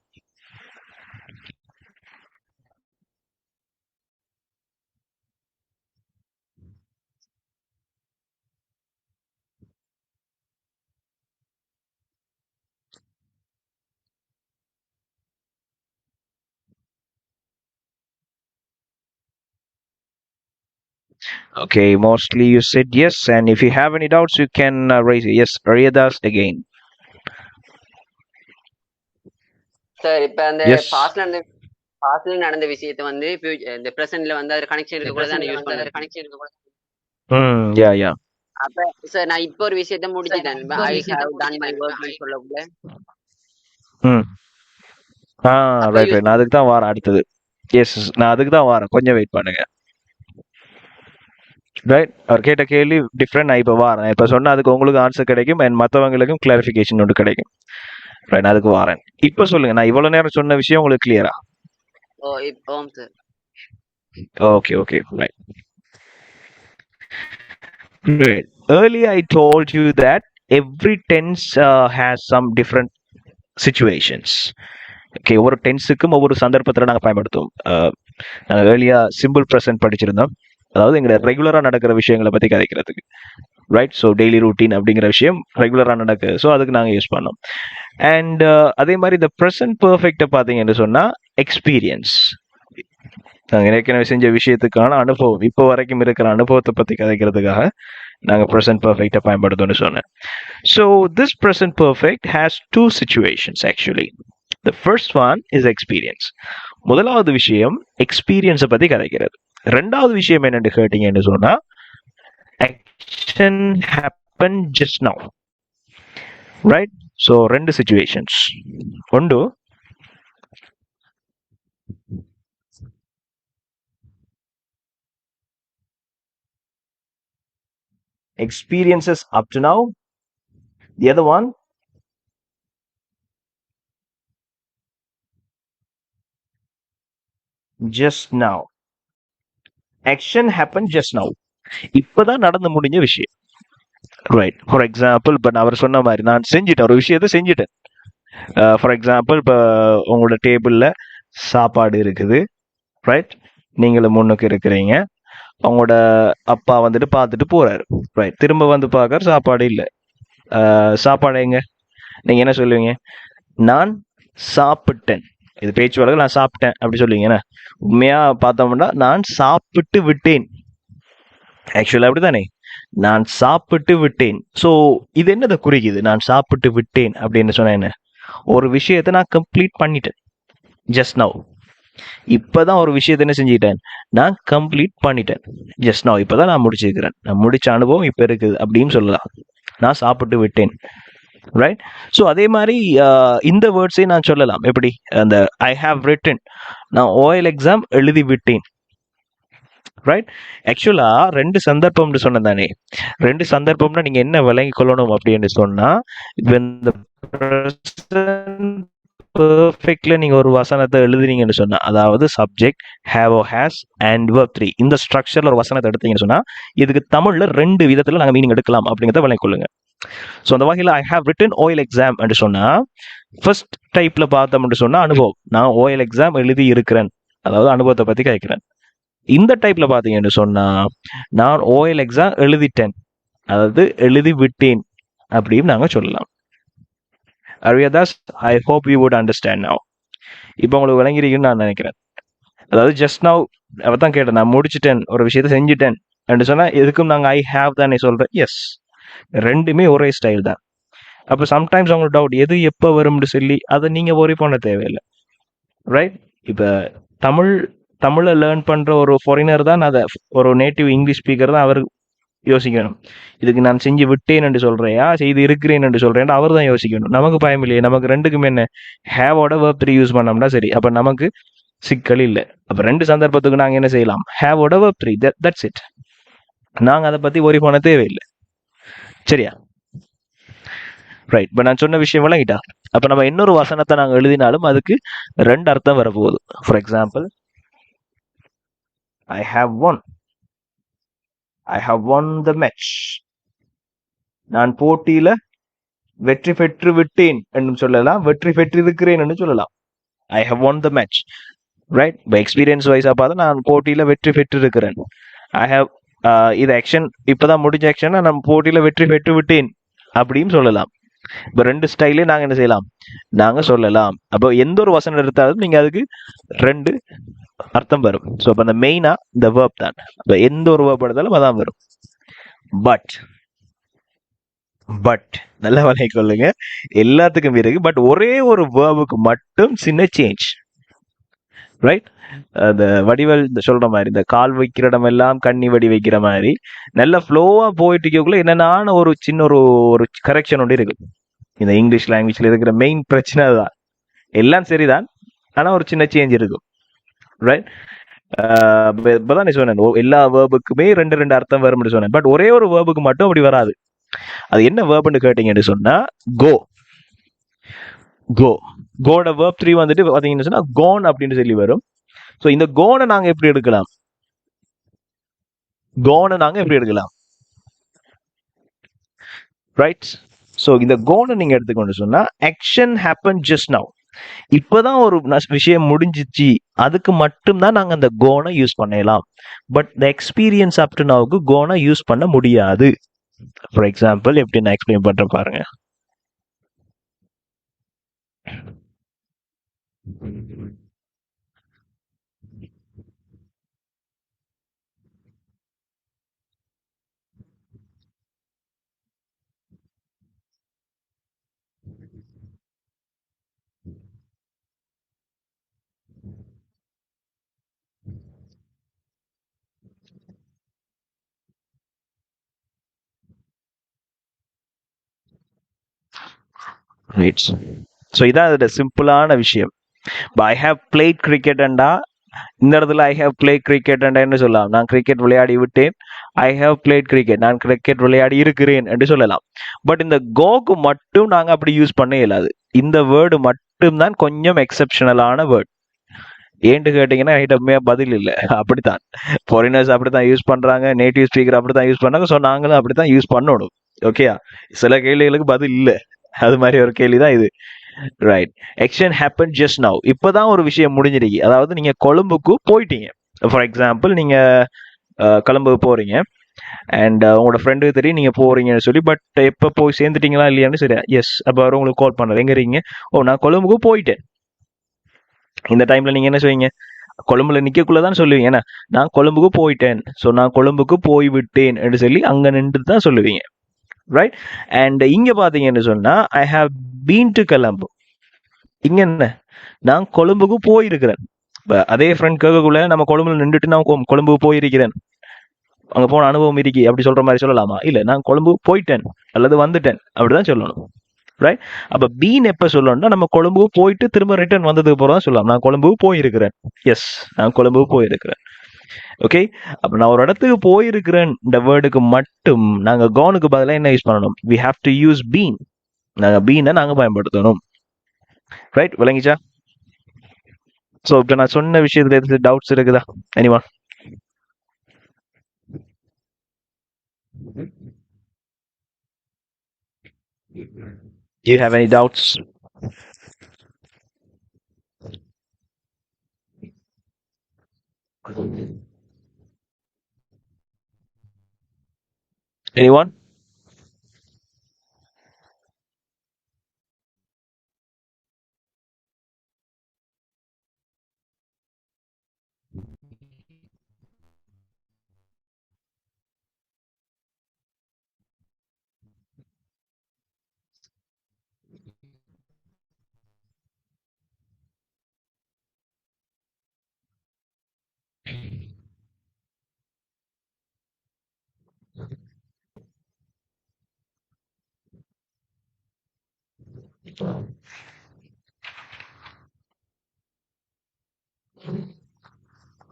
S1: Okay, mostly you said yes, and if you have any doubts, you can raise it. Yes, Ariadas again.
S2: Sir இப்ப அந்த
S1: Yes.
S2: பாஸ்ட்ல நடந்த விஷயத்தை வந்து இந்த பிரசன்ட்ல வந்து அது கனெக்ஷன் இருக்க கூட தான் யூஸ் பண்றது. கனெக்ஷன் இருக்க கூட.
S1: Yeah.
S2: அப்ப சார் நான் இப்போ ஒரு விஷயத்தை முடிச்சிட்டேன். I have done my work னு சொல்லக்குள்ள.
S1: ரைட். நான் அதுக்கு தான் வரேன் அடுத்தது. எஸ், நான் அதுக்கு தான் வரேன். கொஞ்சம் வெயிட் பண்ணுங்க. ரைட். அவர் கேட்ட கேள்வி டிஃப்ரெண்ட். நான் இப்போ வரேன். இப்போ சொன்னால் அதுக்கு உங்களுக்கு ஆன்சர் கிடைக்கும், அண்ட் மற்றவங்களுக்கும் கிளாரிஃபிகேஷன் ஒன்று கிடைக்கும். ரைட். நான் அதுக்கு வரேன். இப்போ சொல்லுங்க, நான் இவ்வளோ நேரம் சொன்ன விஷயம் உங்களுக்கு கிளியரா?
S2: ஓம் sir.
S1: Okay, right. Great. Earlier I told you that every tense has some different situations. Okay, ஒவ்வொரு டென்ஸுக்கும் ஒவ்வொரு சந்தர்ப்பத்தில் நாங்கள் பயன்படுத்துவோம். நாங்கள் ஏர்லியா சிம்பிள் ப்ரெசன்ட் படிச்சிருந்தோம். அதாவது எங்களை ரெகுலராக நடக்கிற விஷயங்களை பற்றி கதைக்கிறதுக்கு. ரைட். ஸோ டெய்லி ரூட்டீன் அப்படிங்கிற விஷயம் ரெகுலராக நடக்குது. ஸோ அதுக்கு நாங்கள் யூஸ் பண்ணோம். அண்ட் அதே மாதிரி இந்த ப்ரெசன்ட் பர்ஃபெக்டை பார்த்தீங்கன்னு சொன்னால் எக்ஸ்பீரியன்ஸ். நாங்கள் ஏற்கனவே செஞ்ச விஷயத்துக்கான அனுபவம், இப்போ வரைக்கும் இருக்கிற அனுபவத்தை பற்றி கதைக்கிறதுக்காக நாங்கள் ப்ரெசன்ட் பர்ஃபெக்டை பயன்படுத்தோம்னு சொன்னேன். So this present perfect has two situations actually. The first one is experience. முதலாவது விஷயம் எக்ஸ்பீரியன்ஸை பற்றி கதைக்கிறது. ரெண்டாவது விஷயம் என்னென்னு கேட்டீங்கன்னு சொன்னால் action happen just now. Right. So ரெண்டு சிச்சுவேஷன்ஸ். ஒன்று experiences up to now. The other one, just now. Action happened just now. இப்பதான் நடந்து முடிஞ்ச விஷயம். ரைட். ஃபார் எக்ஸாம்பிள், இப்போ நான் அவர் சொன்ன மாதிரி நான் செஞ்சுட்டேன், ஒரு விஷயத்த செஞ்சுட்டேன். ஃபார் எக்ஸாம்பிள், இப்போ உங்களோட டேபிளில் சாப்பாடு இருக்குது. ரைட். நீங்களும் முன்னுக்கு இருக்கிறீங்க. அவங்களோட அப்பா வந்துட்டு பார்த்துட்டு போறாரு. ரைட். திரும்ப வந்து பார்க்கற சாப்பாடு இல்லை. சாப்பாடு எங்க? நீங்க என்ன சொல்லுவீங்க? நான் சாப்பிட்டேன். இது பேச்சு வழக்கு. நான் சாப்பிட்டேன் அப்படி சொல்லுவீங்க. உண்மையா பார்த்தோம்னா நான் சாப்பிட்டு விட்டேன். ஆக்சுவலா அப்படித்தானே? நான் சாப்பிட்டு விட்டேன். ஸோ இது என்னதை குறிக்குது? நான் சாப்பிட்டு விட்டேன் அப்படின்னு சொன்ன என்ன? ஒரு விஷயத்தை நான் கம்ப்ளீட் பண்ணிட்டேன் ஜஸ்ட் நவ். இப்பதான் ஒரு விஷயத்த என்ன செஞ்சுக்கிட்டேன்? நான் கம்ப்ளீட் பண்ணிட்டேன் ஜஸ்ட் நவ். இப்பதான் நான் முடிச்சிருக்கிறேன். நான் முடிச்ச அனுபவம் இப்ப இருக்குது அப்படின்னு சொல்லலாம். நான் சாப்பிட்டு விட்டேன். ரைட். ஸோ அதே மாதிரி இந்த வேர்ட்ஸே நான் சொல்லலாம் எப்படி, அந்த ஐ ஹாவ் ரிட்டன், நான் ஓஎல் எக்ஸாம் எழுதி விட்டேன். ரைட். ஆக்சுவலா ரெண்டு சந்தர்ப்பம்னு சொன்னேன் தானே. ரெண்டு சந்தர்ப்பம்னா நீங்க என்ன விளங்கி கொள்ளணும் அப்படின்னு சொன்னா, இப்போ இந்த பெர்ஃபெக்ட்ல நீங்க ஒரு வசனத்தை எழுதுனீங்கன்னு சொன்னா, அதாவது subject have or has and verb 3 இந்த ஸ்ட்ரக்சர்ல ஒரு வசனத்தை எடுத்தீங்கன்னு சொன்னா, இதுக்கு தமிழ்ல ரெண்டு விதத்துல நாங்க மீனிங் எடுக்கலாம் அப்படிங்கிறத விளங்கிக் கொள்ளுங்க. ஸோ அந்த வகையில் I have written OL exam என்று சொன்னா, ஃபர்ஸ்ட் டைப்ல பார்த்தோம்னு சொன்னா அனுபவம், நான் ஓஎல் எக்ஸாம் எழுதி இருக்கிறேன், அதாவது அனுபவத்தை பத்தி கேட்கிறேன். இந்த டைப்ல பாத்தீங்கன்னு சொன்னா, நான் ஓஎல் எக்ஸாம் எழுதிட்டேன், அதாவது எழுதி விட்டேன் அப்படின்னு நாங்க சொல்லலாம். Ariyadas, I hope you would understand now. இப்போ உங்களுக்கு விளங்கிருக்குன்னு நான் நினைக்கிறேன். அதாவது ஜஸ்ட் நவ் அவதான் கேட்டேன், நான் முடிச்சிட்டேன், ஒரு விஷயத்தை செஞ்சுட்டேன் என்று சொன்னா எதுக்கும் நாங்க ஐ ஹாவ் தானே சொல்றேன். எஸ், ரெண்டுமே ஒரே ஸ்டைல் தான். அப்போ சம்டைம்ஸ் உங்களுக்கு டவுட் எது எப்போ வரும்னு சொல்லி அதை நீங்க worry பண்ண தேவையில்லை. ரைட். இப்போ தமிழ் தமிழை லேர்ன் பண்ற ஒரு ஃபாரினர் தான் அதை, ஒரு நேட்டிவ் இங்கிலீஷ் ஸ்பீக்கர் தான் அவர் யோசிக்கணும். இதுக்கு நான் செஞ்சு விட்டேன் என்று சொல்றேயா செய்து இருக்கிறேன் என்று சொல்றேன் அவர் தான் யோசிக்கணும். நமக்கு பயம் இல்லையே, நமக்கு ரெண்டுக்குமே என்ன, ஹேவோட verb 3 யூஸ் பண்ணோம்னா சரி, அப்ப நமக்கு சிக்கல் இல்லை. அப்ப ரெண்டு சந்தர்ப்பத்துக்கு நாங்க என்ன செய்யலாம், ஹேவோட verb 3, தட்ஸ் இட். நாங்க அதை பத்தி worry பண்ண தேவையில்லை. சரியா? ரைட். இப்போ நான் சொன்ன விஷயம் விளங்கிட்டா? அப்ப நம்ம இன்னொரு வசனத்தை நாங்க எழுதினாலும் அதுக்கு ரெண்டு அர்த்தம் வரப்போகுது. For example, I have one, I have one the match, நான் போட்டியில வெற்றி பெற்று விட்டேன் என்று சொல்லலாம், வெற்றி பெற்றிருக்கிறேன் என்று சொல்லலாம். I have won the match. Right. இப்போ எக்ஸ்பீரியன்ஸ் வைஸா பார்த்தா நான் போட்டியில வெற்றி பெற்று இருக்கிறேன். ஐ ஹவ், இது ஆக்ஷன் இப்பதான் முடிஞ்ச ஆக்ஷன், நான் போட்டியில வெற்றி பெற்று விட்டேன் அப்படின்னு சொல்லலாம். இப்போ ரெண்டு ஸ்டைலே நாங்க என்ன செய்யலாம், நாங்க சொல்லலாம். அப்போ எந்த ஒரு வசனம் எடுத்தாலும் நீங்க அதுக்கு ரெண்டு அர்த்தம் வரும். ஸோ அப்போ அந்த மெயினா இந்த வேர்ப் தான். அப்போ எந்த ஒரு வேர்ப் எடுத்தாலும் அதான் வரும். பட் பட் நல்லா வளைய கொள்ளுங்க, எல்லாத்துக்கும் இருக்கு. பட் ஒரே ஒரு வேர்புக்கு மட்டும் சின்ன சேஞ்ச். ரைட். அந்த வடிவல் இந்த சொல்ற மாதிரி, இந்த கால் வைக்கிற இடம் எல்லாம் கண்ணி வடி வைக்கிற மாதிரி நல்ல ஃப்ளோவா போயிட்டு இருக்கக்குள்ள என்னென்ன ஒரு சின்ன ஒரு கரெக்ஷன் ஒன்று இருக்கு. இந்த இங்கிலீஷ் லாங்குவேஜ்ல இருக்கிற மெயின் பிரச்சனை தான். எல்லாம் சரிதான், ஆனா ஒரு சின்ன சேஞ்ச் இருக்கும். ரைட். இப்பதான் நீ சொன்னேன் எல்லா வேர்புக்குமே ரெண்டு ரெண்டு அர்த்தம் வரும்னு சொன்னேன். பட் ஒரே ஒரு வேர்புக்கு மட்டும் அப்படி வராது. அது என்ன வேர்ப்னு கேட்டீங்கன்னு சொன்னா, கோ. கோ கோட verb 3 வந்துட்டு பாத்தீங்கன்னு சொன்னா கோன் அப்படின்னு சொல்லி வரும். ஸோ இந்த கோனை நாங்க எப்படி எடுக்கலாம், கோனை நாங்க எப்படி எடுக்கலாம்? ரைட். ஸோ இந்த கோனை நீங்க எடுத்துக்கொண்டு சொன்னா, ஆக்ஷன் ஹேப்பன் ஜஸ்ட் நவ், இப்பதான் ஒரு விஷயம் முடிஞ்சிச்சு, அதுக்கு மட்டும்தான் நாங்க அந்த கோனை யூஸ் பண்ணலாம். But the experience up to நவுக்கு கோனை யூஸ் பண்ண முடியாது. ஃபார் எக்ஸாம்பிள் எப்படி நான் எக்ஸ்பிளைன் பண்றேன் பாருங்க. ரைட். ஸோ இதான் அதோட சிம்பிளான விஷயம். ஐ ஹாவ் பிளேட் கிரிக்கெட் அண்டா, இந்த இடத்துல ஐ ஹாவ் பிளே கிரிக்கெட் என்று சொல்லலாம், நான் கிரிக்கெட் விளையாடி விட்டேன். ஐ ஹாவ் பிளேட் கிரிக்கெட், நான் கிரிக்கெட் விளையாடி இருக்கிறேன் என்று சொல்லலாம். பட் இந்த கோக்கு மட்டும் நாங்க அப்படி யூஸ் பண்ண இயலாது. இந்த வேர்டு மட்டும்தான் கொஞ்சம் எக்ஸப்ஷனலான வேர்ட். ஏன்னு கேட்டீங்கன்னா ஐட்டமே பதில் இல்லை. அப்படித்தான் ஃபாரினர்ஸ் அப்படித்தான் யூஸ் பண்றாங்க, நேட்டிவ் ஸ்பீக்கர் அப்படித்தான் யூஸ் பண்ணாங்க. ஸோ நாங்களும் அப்படித்தான் யூஸ் பண்ணணும். ஓகேயா? சில கேள்விகளுக்கு பதில் இல்லை, அது மாதிரி ஒரு கேள்விதான் இது. Right. Action happen just now, இப்பதான் ஒரு விஷயம் முடிஞ்சிருக்கு. அதாவது நீங்க கொழும்புக்கு போயிட்டீங்க. ஃபார் எக்ஸாம்பிள், நீங்க கொழும்புக்கு போறீங்க அண்ட் உங்களோட ஃப்ரெண்டுக்கு தெரியும் நீங்க போறீங்கன்னு சொல்லி. பட் எப்போ போய் சேர்ந்துட்டீங்களா இல்லையான்னு சரியா? எஸ். அப்போ அவர் உங்களுக்கு கால் பண்ணார், எங்க இருக்கீங்க? ஓ, நான் கொழும்புக்கு போயிட்டேன். இந்த டைம்ல நீங்க என்ன சொல்வீங்க? கொழும்புல நிக்கக்குள்ளதான் சொல்லுவீங்க, ஏன்னா நான் கொழும்புக்கு போயிட்டேன், ஸோ நான் கொழும்புக்கு போய் விட்டேன் என்று சொல்லி அங்க நின்று தான் சொல்லுவீங்க. ரைட். அண்ட் இங்க பாத்தீங்கன்னு சொன்னா, ஐ ஹாவ் பீன் டு கொழும்பு, இங்க என்ன, நான் கொழும்புக்கு போயிருக்கிறேன். அதே ஃப்ரெண்ட் கேட்கக்குள்ள நம்ம கொழும்புல நின்றுட்டு நான் கொழும்புக்கு போயிருக்கிறேன், அங்க போன அனுபவம் இருக்கி அப்படி சொல்ற மாதிரி சொல்லலாமா? இல்ல, நான் கொழும்பு போயிட்டேன் அல்லது வந்துட்டேன் அப்படிதான் சொல்லணும். ரைட். அப்ப பீன் எப்ப சொல்லணும்னா நம்ம கொழும்பு போயிட்டு திரும்ப ரிட்டர்ன் வந்ததுக்கு அப்புறம் தான் சொல்லலாம் நான் கொழும்பு போயிருக்கிறேன். எஸ், நான் கொழும்பு போயிருக்கிறேன். ஓகே. அப்ப நான் ஒரு இடத்துக்கு போயிருக்கிறேன் இந்த வேர்டுக்கு மட்டும் நாங்க கானுக்கு பதிலாக என்ன யூஸ் பண்ணணும்? We have to use been. நாங்க பீனை நாங்க பயன்படுத்தணும். ரைட், விளங்கிச்சா? ஸோ இப்போ நான் சொன்ன விஷயத்துல எதுக்கு டவுட்ஸ் இருக்குதா anyone? Do you have any doubts? Anyone?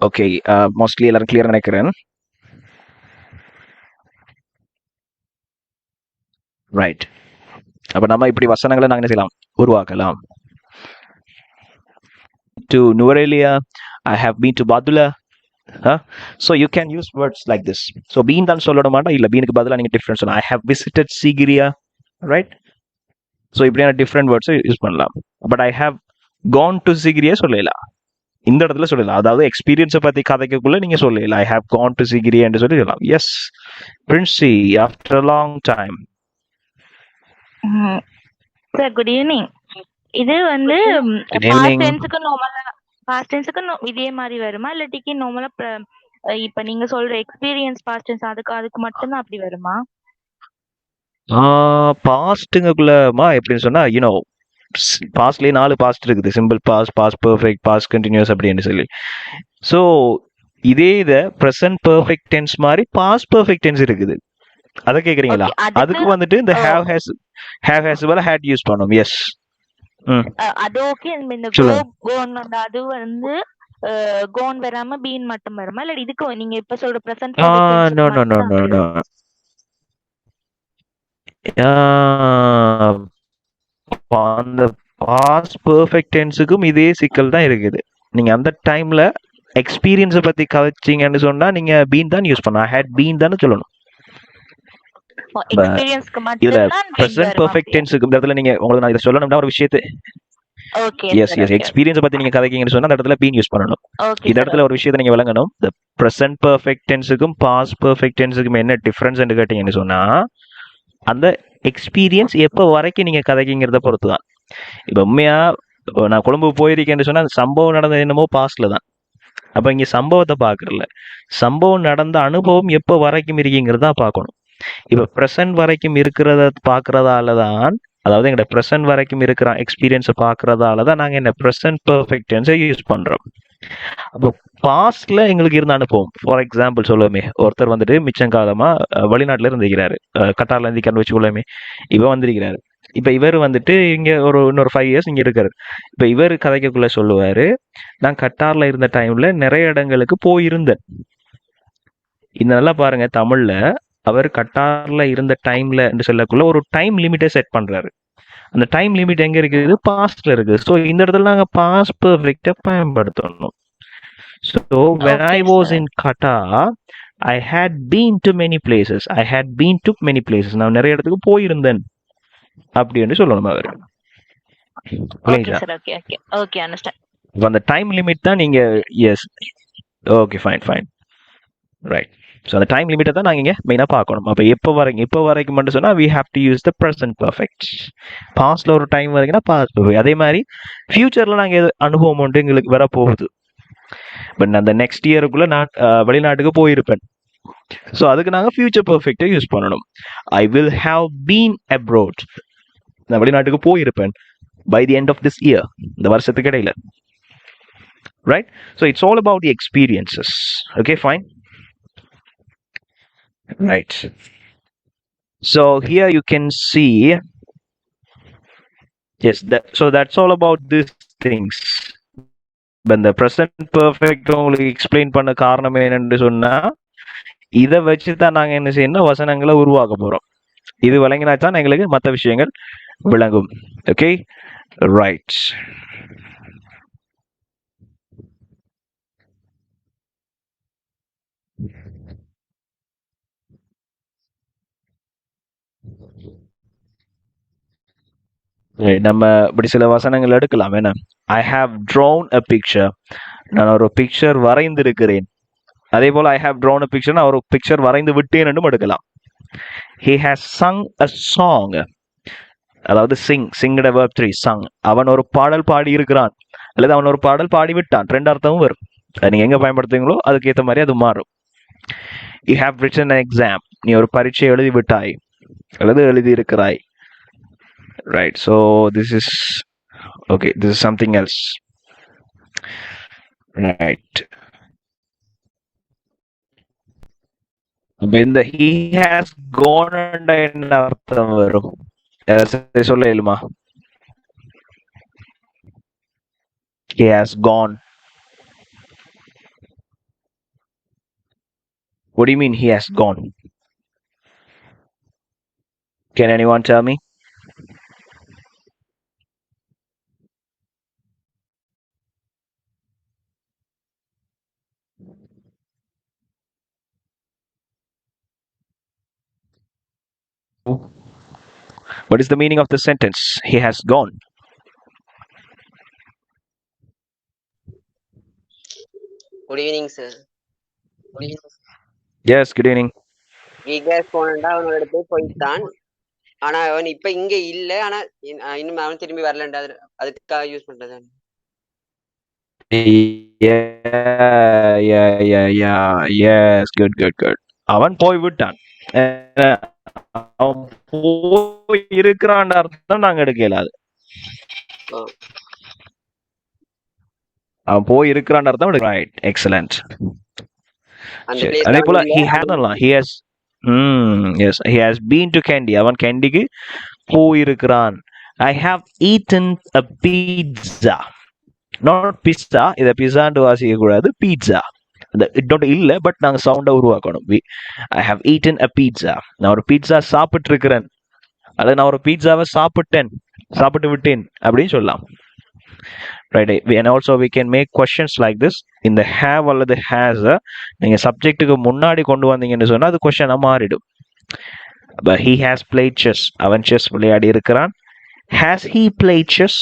S1: Okay, mostly எல்லாரும் கிளியர் நினைக்கிறேன். ரைட். அப்ப நம்ம இப்படி வசனங்களை நாங்க என்ன செய்யலாம்? உருவாக்கலாம். To Nuvarelia, I have been to Badula. So you can use words like this. So been தான் சொல்லணுமாண்டா இல்ல பீனுக்கு பதிலா நீங்க டிஃபரன்ஸ் சொல்லலாம். I have visited Sigiriya, right? So இப்படியான டிஃபரெண்ட் வேர்ட்ஸ் யூஸ் பண்ணலாம். But I have gone to Sigiriya சொல்லலாம். இந்த இடத்துல சொல்லலாம். அதாவது எக்ஸ்பீரியன்ஸை பத்தி கதைக்குள்ள நீங்க சொல்லலாம். I have gone to Sigiriya என்று சொல்லி சொல்லலாம். Yes, princi, after a long time.
S3: Sir good evening. இது வந்து பாஸ்ட் டென்ஸ்க்கு இதே மாதிரி வருமா இல்லாட்டிக்கு நார்மலா இப்ப நீங்க சொல்ற எக்ஸ்பீரியன்ஸ் பாஸ்ட் டென்ஸ் அதுக்கு மட்டும் தான் அப்படி வருமா?
S1: பாஸ்ட்டுங்கக்குள்ளமா எப்படின்னு சொன்னா யூனோ பாஸ்ட்லயே 4 பாஸ்ட் இருக்குது. Simple past, past perfect, past continuous அப்படின்னு சொல்லி. ஸோ இதே இதை ப்ரெசன்ட் பெர்ஃபெக்ட் டென்ஸ் மாதிரி பாஸ்ட் பெர்ஃபெக்ட் டென்ஸ் இருக்குது. அதை கேக்குறீங்களா? அதுக்கு வந்துட்டு இந்த ஹேவ் ஹேஸ் பதிலா ஹேட் யூஸ் பண்ணோம். எஸ்,
S3: அது ஓகே. இந்த கோன் அது வந்து கோன் வராம பீன் மட்டும் வருமா இல்ல இதுக்கு நீங்க இப்ப சொல்ற present?
S1: No no no no no. அந்த பாஸ்ட் பெர்ஃபெக்ட் டென்ஸுக்கும் இதே சிக்கல் தான் இருக்குது. நீங்க அந்த டைம்ல எக்ஸ்பீரியன்ஸை பத்தி கதைச்சீங்கன்னு சொன்னா நீங்க பீன் தான் யூஸ் பண்ணணும். ஹேட் பீன் தானே சொல்லணும். இதுல பிரசன்ட் பெர்ஃபெக்ட் டென்ஸுக்கு இந்த இடத்துல நீங்க உங்களுக்கு நான் இதை சொல்லணும்னா ஒரு விஷயத்தை எக்ஸ்பீரியன்ஸ் பத்தி நீங்க கதைக்கீங்கன்னு சொன்னா அந்த இடத்துல பீன் யூஸ் பண்ணணும். இந்த இடத்துல ஒரு விஷயத்தை நீங்க விளங்கணும். இந்த பிரசன்ட் பெர்ஃபெக்ட் டென்ஸுக்கும் பாஸ்ட் பெர்ஃபெக்ட் டென்ஸுக்கும் என்ன டிஃபரன்ஸ் கேட்டீங்கன்னு சொன்னா அந்த எக்ஸ்பீரியன்ஸ் எப்போ வரைக்கும் நீங்க கதைக்குங்கிறத பொறுத்து தான். இப்ப உண்மையா நான் கொழும்பு போயிருக்கேன்னு சொன்னா சம்பவம் நடந்தது என்னமோ பாஸ்ட்ல தான். அப்ப இங்க சம்பவத்தை பாக்குறல, சம்பவம் நடந்த அனுபவம் எப்போ வரைக்கும் இருக்கீங்கிறதா பார்க்கணும். இப்ப ப்ரெசன்ட் வரைக்கும் இருக்கிறத பாக்குறதால தான், அதாவது எங்க ப்ரெசன்ட் வரைக்கும் இருக்கிற எக்ஸ்பீரியன்ஸை பாக்குறதால தான் நாங்க என்ன ப்ரெசன்ட் பெர்ஃபெக்ட் டென்ஸை யூஸ் பண்றோம். அப்போ பாஸ்ட்ல எங்களுக்கு இருந்த அனுபவம், ஃபார் எக்ஸாம்பிள் சொல்லுவோமே, ஒருத்தர் வந்துட்டு மிச்சங்காலமா வெளிநாட்டுல இருந்திருக்கிறாரு, கட்டார்ல இருந்து வச்சு கொள்ளுமே, இவ வந்திருக்கிறாரு. இப்ப இவர் வந்துட்டு இங்க இன்னொரு 5 இயர்ஸ் இங்க இருக்காரு. இப்ப இவர் கதைக்குள்ள சொல்லுவாரு, நான் கட்டார்ல இருந்த டைம்ல நிறைய இடங்களுக்கு போயிருந்தேன். இந்த நல்லா பாருங்க, தமிழ்ல அவர் கட்டார்ல இருந்த டைம்ல சொல்லக்குள்ள ஒரு டைம் லிமிட்டை செட் பண்றாரு. அந்த டைம் லிமிட் எங்க இருக்குது? பாஸ்ட்ல இருக்கு. ஸோ இந்த இடத்துல நாங்க பாஸ்ட் பெர்ஃபெக்ட்டை பயன்படுத்தணும். So when I was in Qatar, I had been to many places. நான் நிறைய இடத்துக்கு போயிருந்தேன் அப்படின்னு சொல்லணும் அவர். அந்த டைம் லிமிட் தான் நீங்க. Yes, okay, fine, right. So அந்த டைம் லிமிட்டை தான் நாங்கள் இங்கே மெயினாக பார்க்கணும். அப்போ இப்போ வரைக்கும் மட்டும் சொன்னால் we have to use the present perfect. பாஸ்ட்ல ஒரு டைம் வரைக்கும்னா பாஸ்ட் பெர்ஃபெக்ட். அதே மாதிரி ஃபியூச்சரில் நாங்கள் எது அனுபவம் உண்டு எங்களுக்கு வர போகுது. பட் அந்த நெக்ஸ்ட் இயருக்குள்ள நான் வெளிநாட்டுக்கு போயிருப்பேன். ஸோ அதுக்கு நாங்கள் ஃபியூச்சர் பெர்ஃபெக்டை யூஸ் பண்ணணும். I will have been abroad. நான் வெளிநாட்டுக்கு போயிருப்பேன் by the end of this year, இந்த வருஷத்துக்கு இடையில. Right. So it's all about the experiences. Okay, fine. Right. So here you can see Yes, so that's all about these things. இந்த present perfect உங்களுக்கு explain பண்ண காரணம் என்னன்னு சொன்னா, இதை வச்சு தான் நாங்க என்ன செய்யணும், வசனங்களை உருவாக்க போறோம். இது விளங்கினாதான் எங்களுக்கு மற்ற விஷயங்கள் விளங்கும். Okay, right. நம்ம இப்படி சில வசனங்கள் எடுக்கலாம். என்ன, I have drone a picture, நான் ஒரு பிக்சர் வரைந்திருக்கிறேன். அதே போல I have drone a picture, நான் ஒரு பிக்சர் வரைந்து விட்டேன் என்றும் எடுக்கலாம். he has sung a song, அதாவது சிங்கோட verb 3 sung, அவன் ஒரு பாடல் பாடி இருக்கிறான் அல்லது அவன் ஒரு பாடல் பாடி விட்டான், ரெண்டு அர்த்தமும் வரும். நீங்க எங்க பயன்படுத்துறீங்களோ அதுக்கு ஏற்ற மாதிரி அது மாறும். you have written an exam, நீ ஒரு பரீட்சை எழுதி விட்டாய் அல்லது எழுதி இருக்கிறாய். right, so this is okay, this is something else. right, இந்த he has gone என்ன அர்த்தம் வரும் சொல்ல இயலுமா? he has gone, what do you mean he has gone? Can anyone tell me? What is the meaning of the sentence he has gone?
S2: Good evening, sir. Good evening.
S1: Yes, good evening.
S2: he has gone அவனோட போய் போயிட்டான், ஆனா அவன் இப்ப இங்க இல்ல, ஆனா இன்னும் அவன் திரும்பி வரலண்டா, அதுக்காக யூஸ் பண்றது.
S1: yes, good. அவன் போய் விட்டான், அவன் போய் இருக்கிறான் அர்த்தம் நாங்க எடுக்கல. அது அவன் போய் இருக்கிறான் அர்த்தம். Right, excellent. அதே போல he has yes, he has been to Kandy, அவன் கேண்டிக்கு போயிருக்கிறான். I have eaten a pizza, not pizza, இத பிஸான்னு வாசிக்க கூடாது, pizza இல்ல, பட் நாங்க சவுண்ட உருவாக்கணும். I have eaten a pizza, நான் ஒரு பீட்சா சாப்பிட்டு இருக்கிறேன் அல்லது நான் ஒரு பீட்சாவை சாப்பிட்டு விட்டேன் அப்படின்னு சொல்லலாம். right, and also we can make questions like this. இந்த have அல்லது has நீங்க சப்ஜெக்ட்டுக்கு முன்னாடி கொண்டு வந்தீங்கன்னு சொன்னா அது கொஸ்டினா மாறிடும். he has played chess, அவன் செஸ் விளையாடி இருக்கிறான். has he played chess,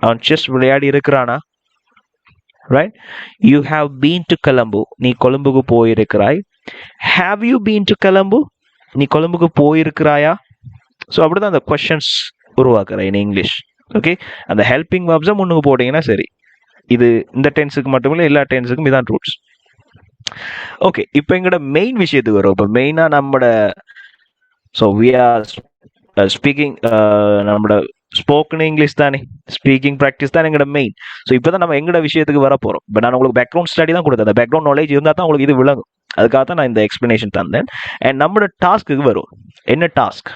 S1: அவன் செஸ் விளையாடி இருக்கிறானா? right, you have been to Colombo, நீ கொழும்புக்கு போயிருக்கிறாய். have you been to Colombo, நீ கொழும்புக்கு போயிருக்கிறாயா? ஸோ அப்படிதான் அந்த கொஸ்டின்ஸ் உருவாக்குறேன் இன் இங்கிலீஷ். ஓகே, அந்த ஹெல்பிங் வேர்ப்ஸை முன்னுக்கு போட்டீங்கன்னா சரி. இது இந்த டென்ஸுக்கு மட்டுமில்லை, எல்லா டென்ஸுக்கும் இதான் ரூல்ஸ். ஓகே, இப்போ எங்களோட மெயின் விஷயத்துக்கு வரும். இப்போ மெயினாக நம்மளோட ஸோ வி ஆர் ஸ்பீக்கிங், நம்மளோட ஸ்போக்கன் இங்கிலீஷ் தானே, ஸ்பீக்கிங் ப்ராக்டிஸ் தான் எங்களோட மெயின். ஸோ இப்போ தான் நம்ம எங்களோட விஷயத்துக்கு வர போகிறோம். இப்போ நான் உங்களுக்கு பேக்ரவுண்ட் ஸ்டடி தான் கொடுத்தேன். அந்த பேக்ரவுண்ட் நாலேஜ் இருந்தால் தான் உங்களுக்கு இது விளங்கும். அதுக்காக தான் நான் இந்த எக்ஸ்பிளனேஷன் தந்தேன். அண்ட் நம்மளோட டாஸ்க்கு வரும். என்ன task?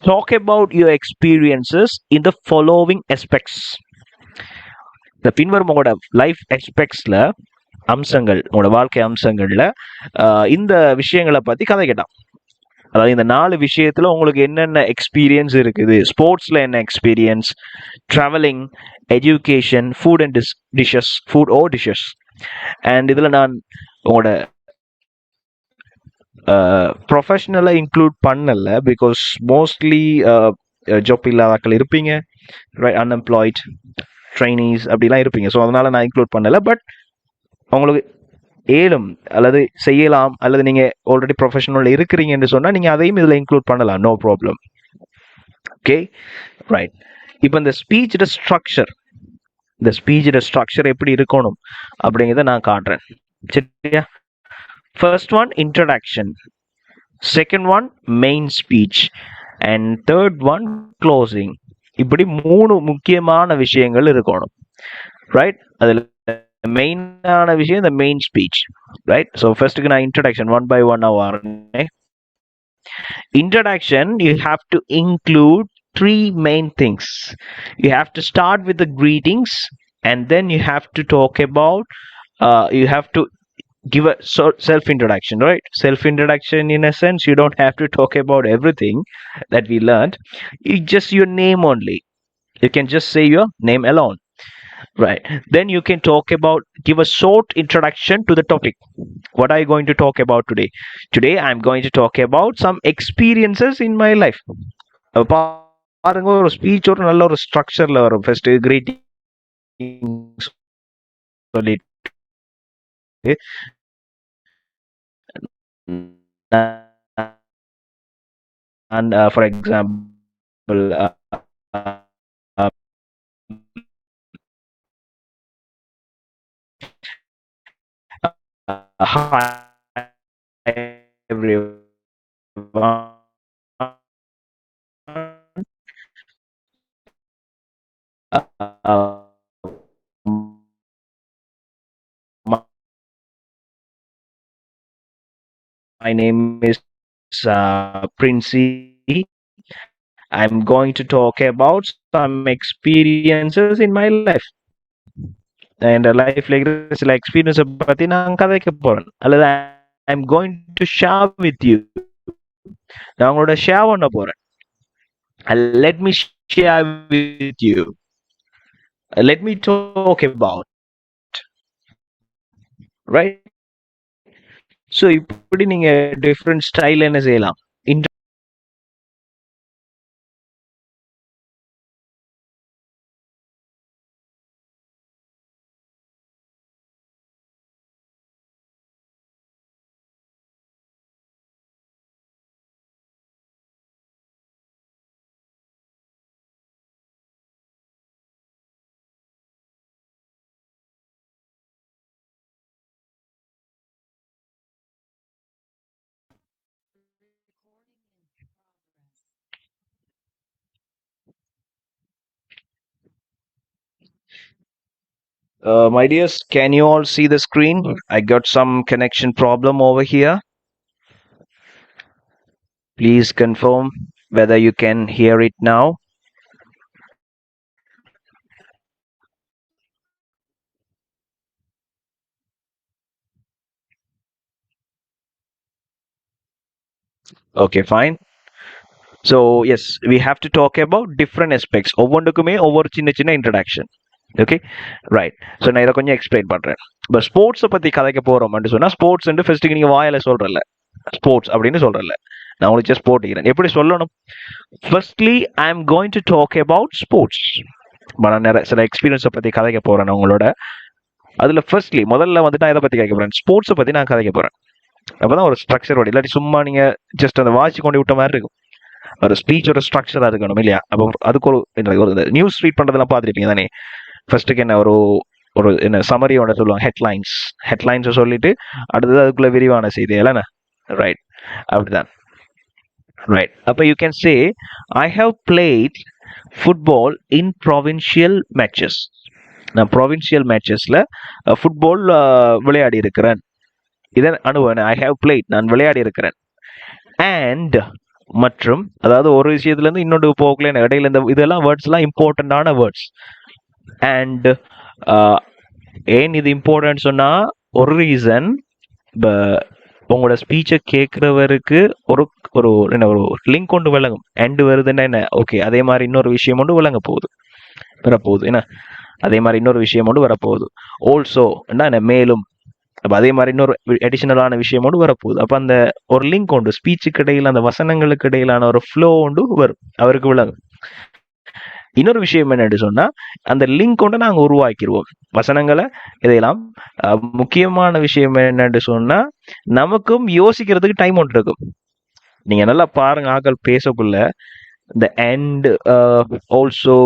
S1: talk about your experiences in the following aspects. இந்த பின்வரும் உங்களோட லைஃப் எக்ஸ்பெக்ட்ஸ்ல அம்சங்கள், உங்களோட வாழ்க்கை அம்சங்கள்ல இந்த விஷயங்களை பத்தி கதை கேட்டான். அதாவது இந்த 4 விஷயத்துல உங்களுக்கு என்னென்ன எக்ஸ்பீரியன்ஸ் இருக்குது. ஸ்போர்ட்ஸ்ல என்ன experience, travelling, education, food and dishes. And இதுல நான் உங்களோட ப்ரொஃபஷனலாக இன்க்ளூட் பண்ணல, பிகாஸ் மோஸ்ட்லி ஜாப் இல்லாதாக்கள் இருப்பீங்க, அன்எம்ப்ளாய்ட், ட்ரைனீஸ் அப்படிலாம் இருப்பீங்க. ஸோ அதனால நான் இன்க்ளூட் பண்ணல. பட் உங்களுக்கு ஏலும் அல்லது செய்யலாம், அல்லது நீங்கள் ஆல்ரெடி ப்ரொஃபஷனல் இருக்கிறீங்கன்னு சொன்னால் நீங்கள் அதையும் இதில் இன்க்ளூட் பண்ணலாம், நோ ப்ராப்ளம். Okay, right. இப்போ இந்த ஸ்பீச்சோட ஸ்ட்ரக்சர் எப்படி இருக்கணும் அப்படிங்கிறத நான் காட்டுறேன். சரியா? First one, introduction. Second one, main speech. And third one, closing. இப்படி 3 முக்கியமான விஷயங்கள் இருக்கணும். ரைட், அதில் மெயினான விஷயம் இந்த மெயின் ஸ்பீச். ரைட், ஸோ ஃபர்ஸ்ட்டுக்கு நான் இன்ட்ரடக்ஷன் 1 by 1 வரேன். Introduction, you have to include three main things. You have to start with the greetings, and then you have to talk about, you have to give a self introduction, right? Self introduction, in a sense, you don't have to talk about everything that we learned. You just your name only. You can just say your name alone, right? Then you can talk about, give a short introduction to the topic. What are you going to talk about today? Today I'm going to talk about some experiences in my life. பாருங்க, ஒரு speech ஒரு நல்ல ஒரு ஸ்ட்ரக்சர்ல வரும். First greeting சொல்லிட்டு, and for example, uh, hi everyone, uh, my name is Princey. I'm going to talk about some experiences in my life. And லைஃப்ல இருக்கிற சில எக்ஸ்பீரியன்ஸ் பத்தி நான் கதைக்க போறேன், அல்லது I'm going to share with you. நான் உங்களோட ஷேர் பண்ண போறேன். Let me share with you. Let me talk about. Right? So இப்படி நீங்க டிஃப்ரெண்ட் ஸ்டைல் என்ன செய்யலாம். My dears, can you all see the screen? I got some connection problem over here. Please confirm whether you can hear it now. Okay, fine. So yes, we have to talk about different aspects. ஒவ்வொன்றுக்குமே ஒவ்வொரு சின்ன சின்ன introduction. Okay, right. So நான் இதை கொஞ்சம் explain பண்றேன். இப்போ ஸ்போர்ட்ஸை பத்தி கதைக்க போறோம் சொன்னா, ஸ்போர்ட்ஸ் ஃபர்ஸ்ட்டுக்கு நீங்க வாயில சொல்றல ஸ்போர்ட்ஸ் அப்படின்னு சொல்றல, நான் உங்களுக்கு ஜஸ்ட் போட்டுக்கிறேன். எப்படி சொல்லணும்? Firstly I am going to talk about sports. நான் நிறைய சில எக்ஸ்பீரியன்ஸை பத்தி கதைக்க போறேன் உங்களோட. அதுல ஃபர்ஸ்ட்லி முதல்ல வந்துட்டு நான் இதை பத்தி கதைக்க போறேன், ஸ்போர்ட்ஸை பத்தி நான் கதைக்க போறேன். அப்பதான் ஒரு ஸ்ட்ரக்சர் வரும். இல்லாட்டி சும்மா நீங்க ஜஸ்ட் அந்த வாட்ச் கொண்டு விட்ட மாதிரி இருக்கும். ஒரு ஸ்பீச் ஒரு ஸ்ட்ரக்சரா இருக்கணும் இல்லையா? அப்போ அதுக்கு ஒரு நியூஸ் ரீட் பண்றதெல்லாம் பார்த்துருப்பீங்க தானே. ஃபர்ஸ்ட்டுக்கு என்ன ஒரு என்ன சமரியோட சொல்லுவாங்க, ஹெட்லைன்ஸ் சொல்லிட்டு அடுத்தது அதுக்குள்ள விரிவான செய்தி இல்லைண்ணா. ரைட், அப்படிதான். ரைட். அப்போ you can say I have played football in provincial matches. நான் ப்ரொவின்ஷியல் மேட்சஸ்ல ஃபுட்பால் விளையாடி இருக்கிறேன். இதன் அனுபவம், ஐ ஹவ் பிளேட், நான் விளையாடி இருக்கிறேன். அண்ட் மற்றும், அதாவது ஒரு விஷயத்துல இருந்து இன்னொன்று போகல இடையில இந்த இதெல்லாம் வேர்ட்ஸ் எல்லாம் இம்பார்ட்டன்டான வேர்ட்ஸ். அண்ட் ஏன் இது இம்பார்ட்டன்ட் சொன்னா, ஒரு ரீசன், உங்களோட ஸ்பீச்சை கேட்கிறவருக்கு ஒரு ஒரு என்ன ஒரு லிங்க் கொண்டு விளங்கும். அண்ட் வருதுன்னா என்ன, ஓகே அதே மாதிரி இன்னொரு விஷயம் ஒன்று விளங்க போகுது, வரப்போகுது. என்ன அதே மாதிரி இன்னொரு விஷயம் ஒன்று வரப்போகுது. ஆல்சோ என்ன, மேலும். அப்போ அதே மாதிரி இன்னொரு அடிஷனலான விஷயம் ஒன்று வரப்போகுது. அப்போ அந்த ஒரு லிங்க் உண்டு, ஸ்பீச்சுக்கு இடையில அந்த வசனங்களுக்கு இடையிலான ஒரு ஃப்ளோ உண்டு வரும், அவருக்கு விளங்கும். இன்னொரு விஷயம் என்னன்னு சொன்னா, அந்த லிங்க் கொண்டு நாங்கள் உருவாக்கிடுவோம் வசனங்களை, இதையெல்லாம். முக்கியமான விஷயம் என்னன்னு சொன்னா, நமக்கும் யோசிக்கிறதுக்கு டைம் ஒன்று இருக்கும். நீங்க நல்லா பாருங்க, ஆக்கள் பேசக்குள்ள இந்த அண்ட் ஆல்சோ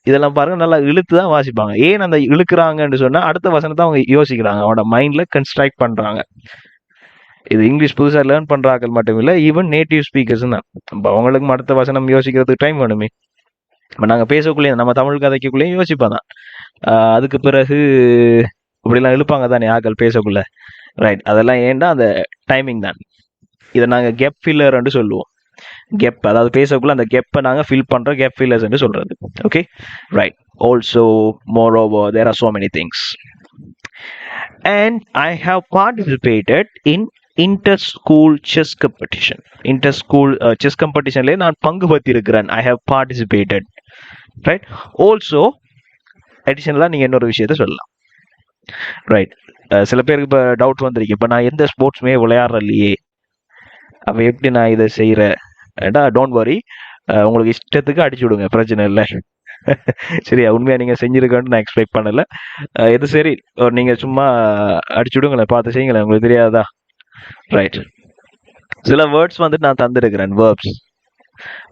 S1: இதெல்லாம் பாருங்க, நல்லா இழுத்து தான் வாசிப்பாங்க. ஏன் அந்த இழுக்கிறாங்கன்னு சொன்னா, அடுத்த வசனத்தை அவங்க யோசிக்கிறாங்க, அவனோட மைண்ட்ல கன்ஸ்ட்ரக்ட் பண்றாங்க. இது இங்கிலீஷ் புதுசாக லேர்ன் பண்றாக்கள் மட்டும் இல்லை, ஈவன் நேட்டிவ் ஸ்பீக்கர்ஸ் தான். அவங்களுக்கும் அடுத்த வசனம் யோசிக்கிறதுக்கு டைம் வேணுமே. இப்போ நாங்கள் பேசக்குள்ளேயே, நம்ம தமிழ் கதைக்குள்ளேயும் யோசிப்போம் தான். அதுக்கு பிறகு இப்படிலாம் இழுப்பாங்க தானே ஆக்கள் பேசக்குள்ள. ரைட், அதெல்லாம் ஏன்டா அந்த டைமிங் தான். இதை நாங்கள் கேப் ஃபில்லர்ன்னு சொல்லுவோம். கெப், அதாவது பேசக்குள்ள அந்த கெப்பை நாங்கள் ஃபில் பண்ணுற கேப் ஃபில்லர்ஸ் சொல்றது. Okay, right. Also moreover there are so many things. And I have participated in inter-school chess competition. Inter-school chess competition le நான் பங்கு பெற்றிருக்கிறேன். I have participated. Right? Also, additionally நீங்க இன்னொரு விஷயத்தை சொல்லலாம். Right. சில பேருக்கு இப்போ டவுட் வந்திருக்கு, இப்போ நான் எந்த ஸ்போர்ட்ஸுமே விளையாடுறலையே, அப்போ எப்படி நான் இதை செய்கிறேன்? டோன்ட் வரி, உங்களுக்கு இஷ்டத்துக்கு அடிச்சு விடுங்க, பிரச்சனை இல்லை. சரியா, உண்மையா நீங்க செஞ்சிருக்கேன்னு நான் எக்ஸ்பெக்ட் பண்ணல. எது சரி, நீங்க சும்மா அடிச்சு விடுங்களேன், பார்த்து செய்யுங்களேன், உங்களுக்கு தெரியாதா? ரைட். சில வேர்ட்ஸ் வந்துட்டு நான் தந்திருக்கிறேன். வேர்ப்ஸ்.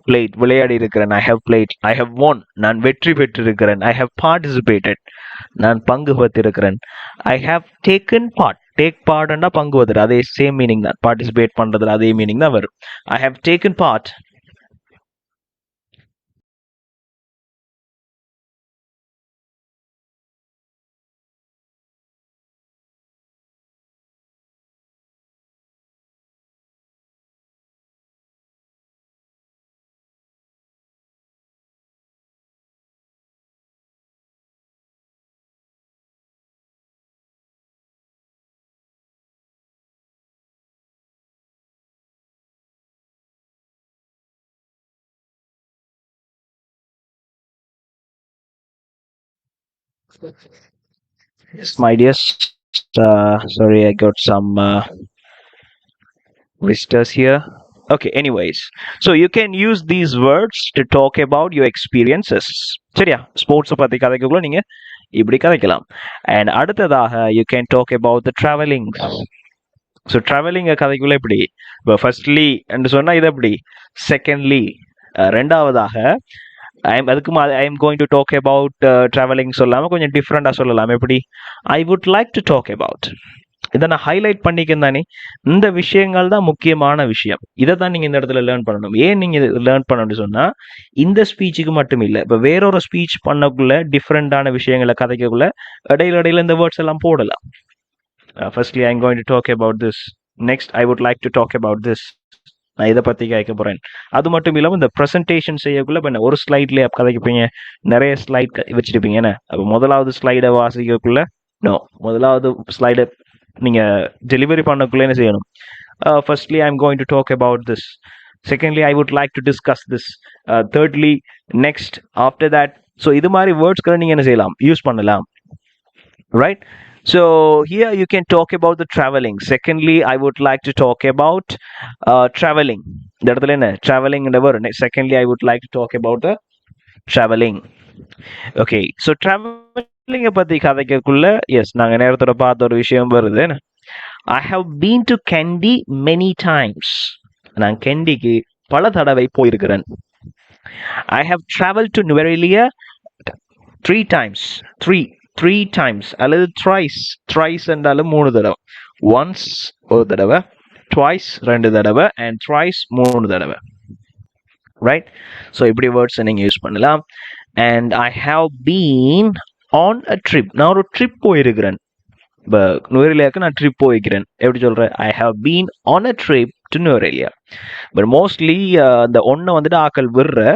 S1: பிளேட், விளையாடி இருக்கிறேன். I have played. I have won, நான் வெற்றி பெற்றிருக்கிறேன். ஐ ஹவ் பார்ட்டிசிபேட்டட், நான் பங்கு பெற்றிருக்கிறேன். I have taken part. Take பார்ட்னா பங்கு பெறுறது, அதே சேம் மீனிங் தான். பார்ட்டிசிபேட் பண்றதுல அதே மீனிங் தான் வரும். I have taken part. Yes, my dears. Sorry, I got some visitors here. Okay, anyways. So you can use these words to talk about your experiences. சரியா, ஸ்போர்ட்ஸை பற்றி கதைக்குள்ள நீங்கள் இப்படி கதைக்கலாம். அண்ட் அடுத்ததாக you can talk about the traveling. So ட்ராவலிங்கை கதைக்குள்ள எப்படி, இப்போ ஃபர்ஸ்ட்லி என்று சொன்னால் இது எப்படி, செகண்ட்லி ரெண்டாவதாக I am going to talk about travelling சொல்லாமல் கொஞ்சம் டிஃப்ரெண்டாக சொல்லலாம். எப்படி, I would like to talk about. இதை நான் ஹைலைட் பண்ணிக்கேன் தானே. இந்த விஷயங்கள் தான் முக்கியமான விஷயம். இதை தான் நீங்கள் இந்த இடத்துல லேர்ன் பண்ணணும். ஏன் நீங்கள் லேர்ன் பண்ணணும்னு சொன்னால், இந்த ஸ்பீச்சுக்கு மட்டும் இல்லை, இப்போ வேறொரு ஸ்பீச் பண்ணக்குள்ள டிஃப்ரெண்டான விஷயங்களை கதைக்கக்குள்ள இடையில இந்த வேர்ட்ஸ் எல்லாம் போடலாம். Firstly I am going to talk about this. Next I would like to talk about this. நான் இதை பற்றி கேட்க போகிறேன். அது மட்டும் இல்லாமல் இந்த ப்ரெசன்டேஷன் செய்யக்குள்ள இப்போ ஒரு ஸ்லைட்லேயே கதைக்கப்பீங்க, நிறைய ஸ்லைட் வச்சுருப்பீங்க. என்ன, அப்போ முதலாவது ஸ்லைடை வாசிக்கக்குள்ள முதலாவது ஸ்லைடை நீங்கள் டெலிவரி பண்ணக்குள்ள என்ன செய்யணும்? Firstly I am going to talk about this. Secondly I would like to discuss this. Thirdly next, after that. So இது மாதிரி வேர்ட்ஸ்களை நீங்கள் என்ன செய்யலாம், யூஸ் பண்ணலாம். Right. So here you can talk about the traveling. Secondly, I would like to talk about traveling. இந்த இடத்துல என்ன, traveling இந்த word. Secondly, I would like to talk about the traveling. Okay, so traveling பத்தி கதைக்கக்குள்ள S நாங்கள் நேரத்தோட பார்த்த ஒரு விஷயம் வருது. I have been to Kandy many times. நான் கெண்டிக்கு பல தடவை போயிருக்கிறேன். I have traveled to Nuvarelia 3 times. Three times அல்லது த்ரைஸ் என்றாலும் 3 தடவை. ஒன்ஸ் ஒரு தடவை, ட்வைஸ் 2 தடவை, அண்ட் த்ரைஸ் 3 தடவை. ரைட். ஸோ இப்படி வேர்ட்ஸை நீங்கள் யூஸ் பண்ணலாம். And I have been on a trip. நான் ஒரு ட்ரிப் போயிருக்கிறேன். இப்போ நுவரெலியாவுக்கு நான் ட்ரிப் போயிருக்கிறேன். எப்படி சொல்கிறேன்? ஐ have been on a trip to Nuwara Eliya. But mostly அந்த ஒன்றை வந்துட்டு ஆக்கள் விடுற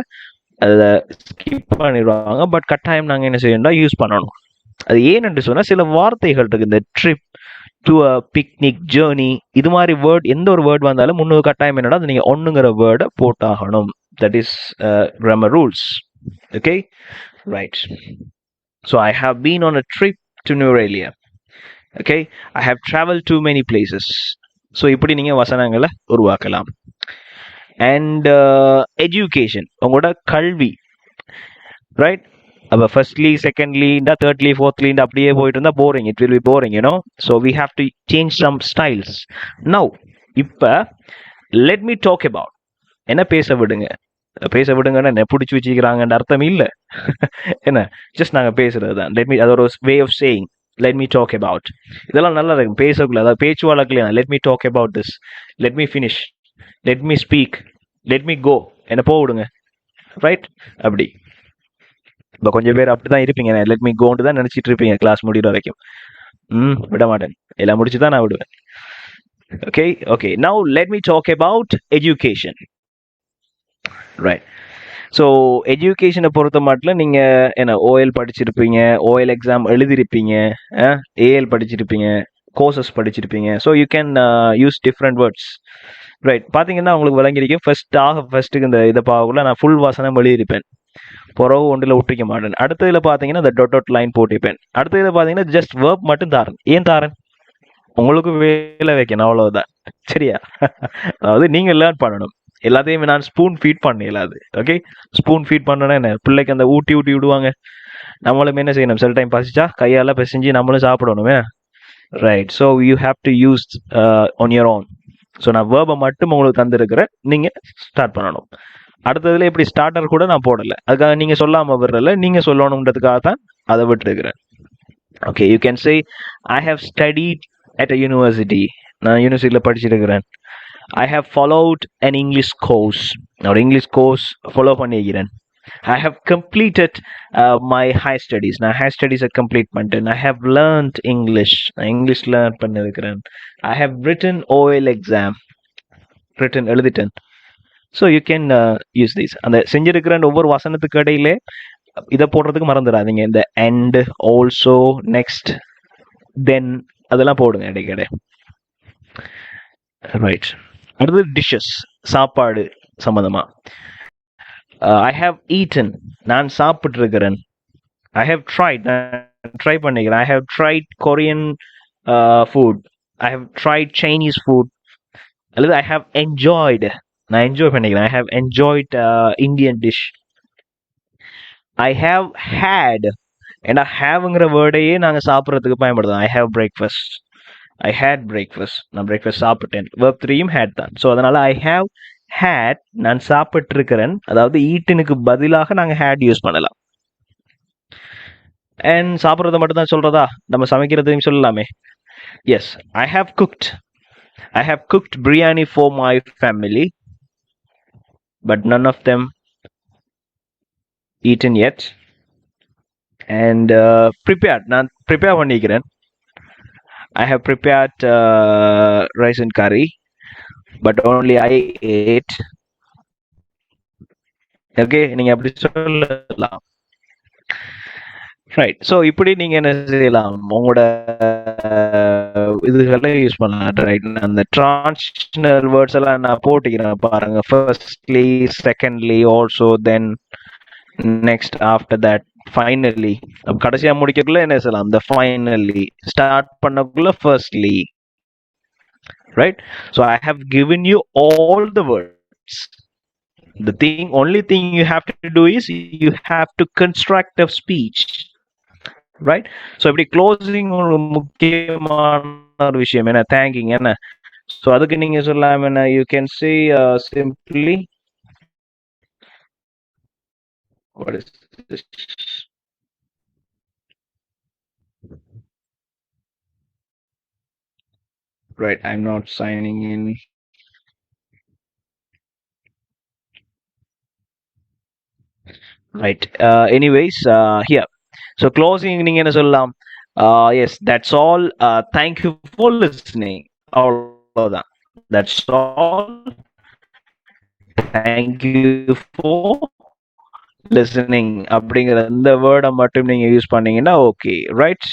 S1: அதை ஸ்கிப் பண்ணிடுவாங்க. பட் கட்டாயம் நாங்கள் என்ன செய்யணும்னா யூஸ் பண்ணணும். அது ஏன்னு சொன்னால் சில வார்த்தைகள் இருக்கு. இந்த trip, to a picnic, journey, இது மாதிரி வேர்ட், எந்த ஒரு வேர்ட் வந்தாலும் முன்னூறு கட்டாயம் என்னன்னா அது நீங்கள் ஒன்றுங்கிற வேர்டை போட்டாகணும். That is grammar rules. Okay, right. So I have been on a trip to Nuwara Eliya. Okay, I have travel to many places. So இப்படி நீங்கள் வசனங்களை உருவாக்கலாம். அண்ட் எஜுகேஷன், உங்களோட கல்வி. ரைட். அப்போ ஃபர்ஸ்ட்லி, செகண்ட்லி, தேர்ட்லி, ஃபோர்த்லி அப்படியே போயிட்டு இருந்தால் boring. It will be boring, you know. So we have to change some styles. Now இப்போ லெட் மீ டாக் அபவுட். என்ன பேச விடுங்கன்னா என்ன பிடிச்சி வச்சுக்கிறாங்கன்ற அர்த்தம் இல்லை. என்ன, ஜஸ்ட் நாங்கள் பேசுறது தான். லெட் மீ, அது ஒரு way of saying. Let me talk about. இதெல்லாம் நல்லா இருக்கும் பேசக்குள்ள, அதாவது பேச்சு வழக்குலையா. Let me talk about this, let me finish, let me speak, let me go, என்ன போக விடுங்க. ரைட். அப்படி இப்போ கொஞ்சம் பேர் அப்படி தான் இருப்பீங்க. லெட் மீ கோன்ட்டு தான் நினச்சிட்டு இருப்பீங்க கிளாஸ் முடிகிற வரைக்கும். விட மாட்டேன், எல்லாம் முடிச்சு தான் நான் விடுவேன். Okay. Now let me talk about education. Right. So எஜுகேஷனை பொறுத்த மட்டும் நீங்கள் என்ன ஓஎல் படிச்சிருப்பீங்க, ஓஎல் எக்ஸாம் எழுதிருப்பீங்க, ஏஎல் படிச்சிருப்பீங்க, கோர்சஸ் படிச்சிருப்பீங்க. So you can use different words. Right. பார்த்தீங்கன்னா உங்களுக்கு விளங்கியிருக்கேன். ஃபர்ஸ்ட்டுக்கு இந்த இதை பார்க்கக்குள்ள நான் ஃபுல் வாசனம் எழுதியிருப்பேன், புறவு ஒன்றில் விட்டுக்க மாட்டேன். அடுத்ததுல பார்த்தீங்கன்னா இந்த டொட் லைன் போட்டிருப்பேன். அடுத்ததுல பார்த்தீங்கன்னா ஜஸ்ட் வேர்ப் மட்டும் தாரன். ஏன் தாரன்? உங்களுக்கு வேலை வைக்கணும், அவ்வளவுதான். சரியா? அதாவது நீங்க லேர்ன் பண்ணணும். எல்லாத்தையுமே நான் ஸ்பூன் ஃபீட் பண்ண இயலாது. ஓகே, ஸ்பூன் ஃபீட் பண்ணோன்னா என்ன, பிள்ளைக்கு அந்த ஊட்டி ஊட்டி விடுவாங்க, நம்மளும் என்ன செய்யணும், சில டைம் பசிச்சா கையால் பிசைஞ்சு நம்மளும் சாப்பிடணுமே. Right. So you have to use on your own. So நான் வேர்பை மட்டும் உங்களுக்கு தந்திருக்கிறேன், நீங்கள் ஸ்டார்ட் பண்ணணும். அடுத்ததுல எப்படி ஸ்டார்டர் கூட நான் போடலை, அதுக்காக நீங்கள் சொல்லாமல் விடுறல, நீங்கள் சொல்லணுன்றதுக்காக தான் அதை விட்டுருக்கிறேன். Okay, you can say I have studied at a university. நான் யூனிவர்சிட்டியில் படிச்சிருக்கிறேன். I have followed an English course. ஒரு இங்கிலீஷ் கோர்ஸ் ஃபாலோ பண்ணிக்கிறேன். I have completed my high studies. நான் high studies கம்ப்ளீட் பண்ணிட்டேன். I have learned English. நான் English learn பண்ணிருக்கிறேன். I have written OL exam. எழுதிட்டேன். So you can use this. அந்த செஞ்சிருக்கிறேன் ஒவ்வொரு வசனத்துக்கு இடையிலே இதை போடுறதுக்கு மறந்துடாதீங்க. இந்த அண்ட், ஆல்சோ, நெக்ஸ்ட், தென் அதெல்லாம் போடுங்க இடைக்கிட. ரைட். அடுத்தது டிஷ்ஷஸ், சாப்பாடு சம்பந்தமா. ஐ ஹாவ் ஈட்டன், நான் சாப்பிட்ருக்கிறேன். ஐ ஹாவ் ட்ரைட், நான் ட்ரை பண்ணிக்கிறேன். I have tried Korean food. I have tried Chinese food. அல்லது ஐ ஹாவ் என்ஜாய்டு, நான் என்ஜாய் பண்ணிக்கிறேன். I have enjoyed Indian dish. I have had, ஏன்னா ஹேவ்ங்கிற வேர்டையே நாங்கள் சாப்பிட்றதுக்கு பயன்படுத்துவோம். I have breakfast. I had breakfast, நான் பிரேக்ஃபாஸ்ட் சாப்பிட்டேன். வெர்ப் 3யும் ஹேட் தான். ஸோ அதனால ஐ ஹாவ் ஹேட், நான் சாப்பிட்டிருக்கிறேன். அதாவது ஈட்டனுக்கு பதிலாக நாங்கள் ஹேட் யூஸ் பண்ணலாம். அண்ட் சாப்பிட்றத மட்டும் தான் சொல்றதா, நம்ம சமைக்கிறதையும் சொல்லலாமே. Yes, I have cooked. I have cooked biryani for my family, but none of them eaten yet. And prepared, நான் ப்ரிப்பேர் பண்ணிக்கிறேன். I have prepared rice and curry, but only I ate. Okay, நீங்க அப்படி சொல்லலாம். ரைட். ஸோ இப்படி நீங்க என்ன செய்யலாம், உங்களோட இதுகளை யூஸ் பண்ணலாம். ரைட். அந்த டிரான்சிஷனல் வேர்ட்ஸ் எல்லாம் நான் போட்டிக்கிறேன் பாருங்க. Firstly, secondly, also, then, next, after that, finally. கடைசியா முடிக்கக்குள்ள என்ன செய்யலாம், இந்த ஃபைனலி. ஸ்டார்ட் பண்ணக்குள்ள firstly. Right? So I have given you all the words. The only thing you have to do is you have to construct a speech. Right? So இப்படி closing ஒரு முக்கியமான ஒரு விஷயம் என்ன, thanking என்ன. So அதுக்கு நீங்க சொல்லலாம் என்ன, you can say simply, what is this? Right, I'm not signing in. Right. Anyways, here. So closing நீங்க என்ன சொல்லலாம், yes, that's all. Thank you for listening. அவ்வளவுதான். That's all. Thank you for listening அப்படிங்கிற இந்த வேர்டை மட்டும் நீங்க யூஸ் பண்ணீங்கன்னா okay. Right.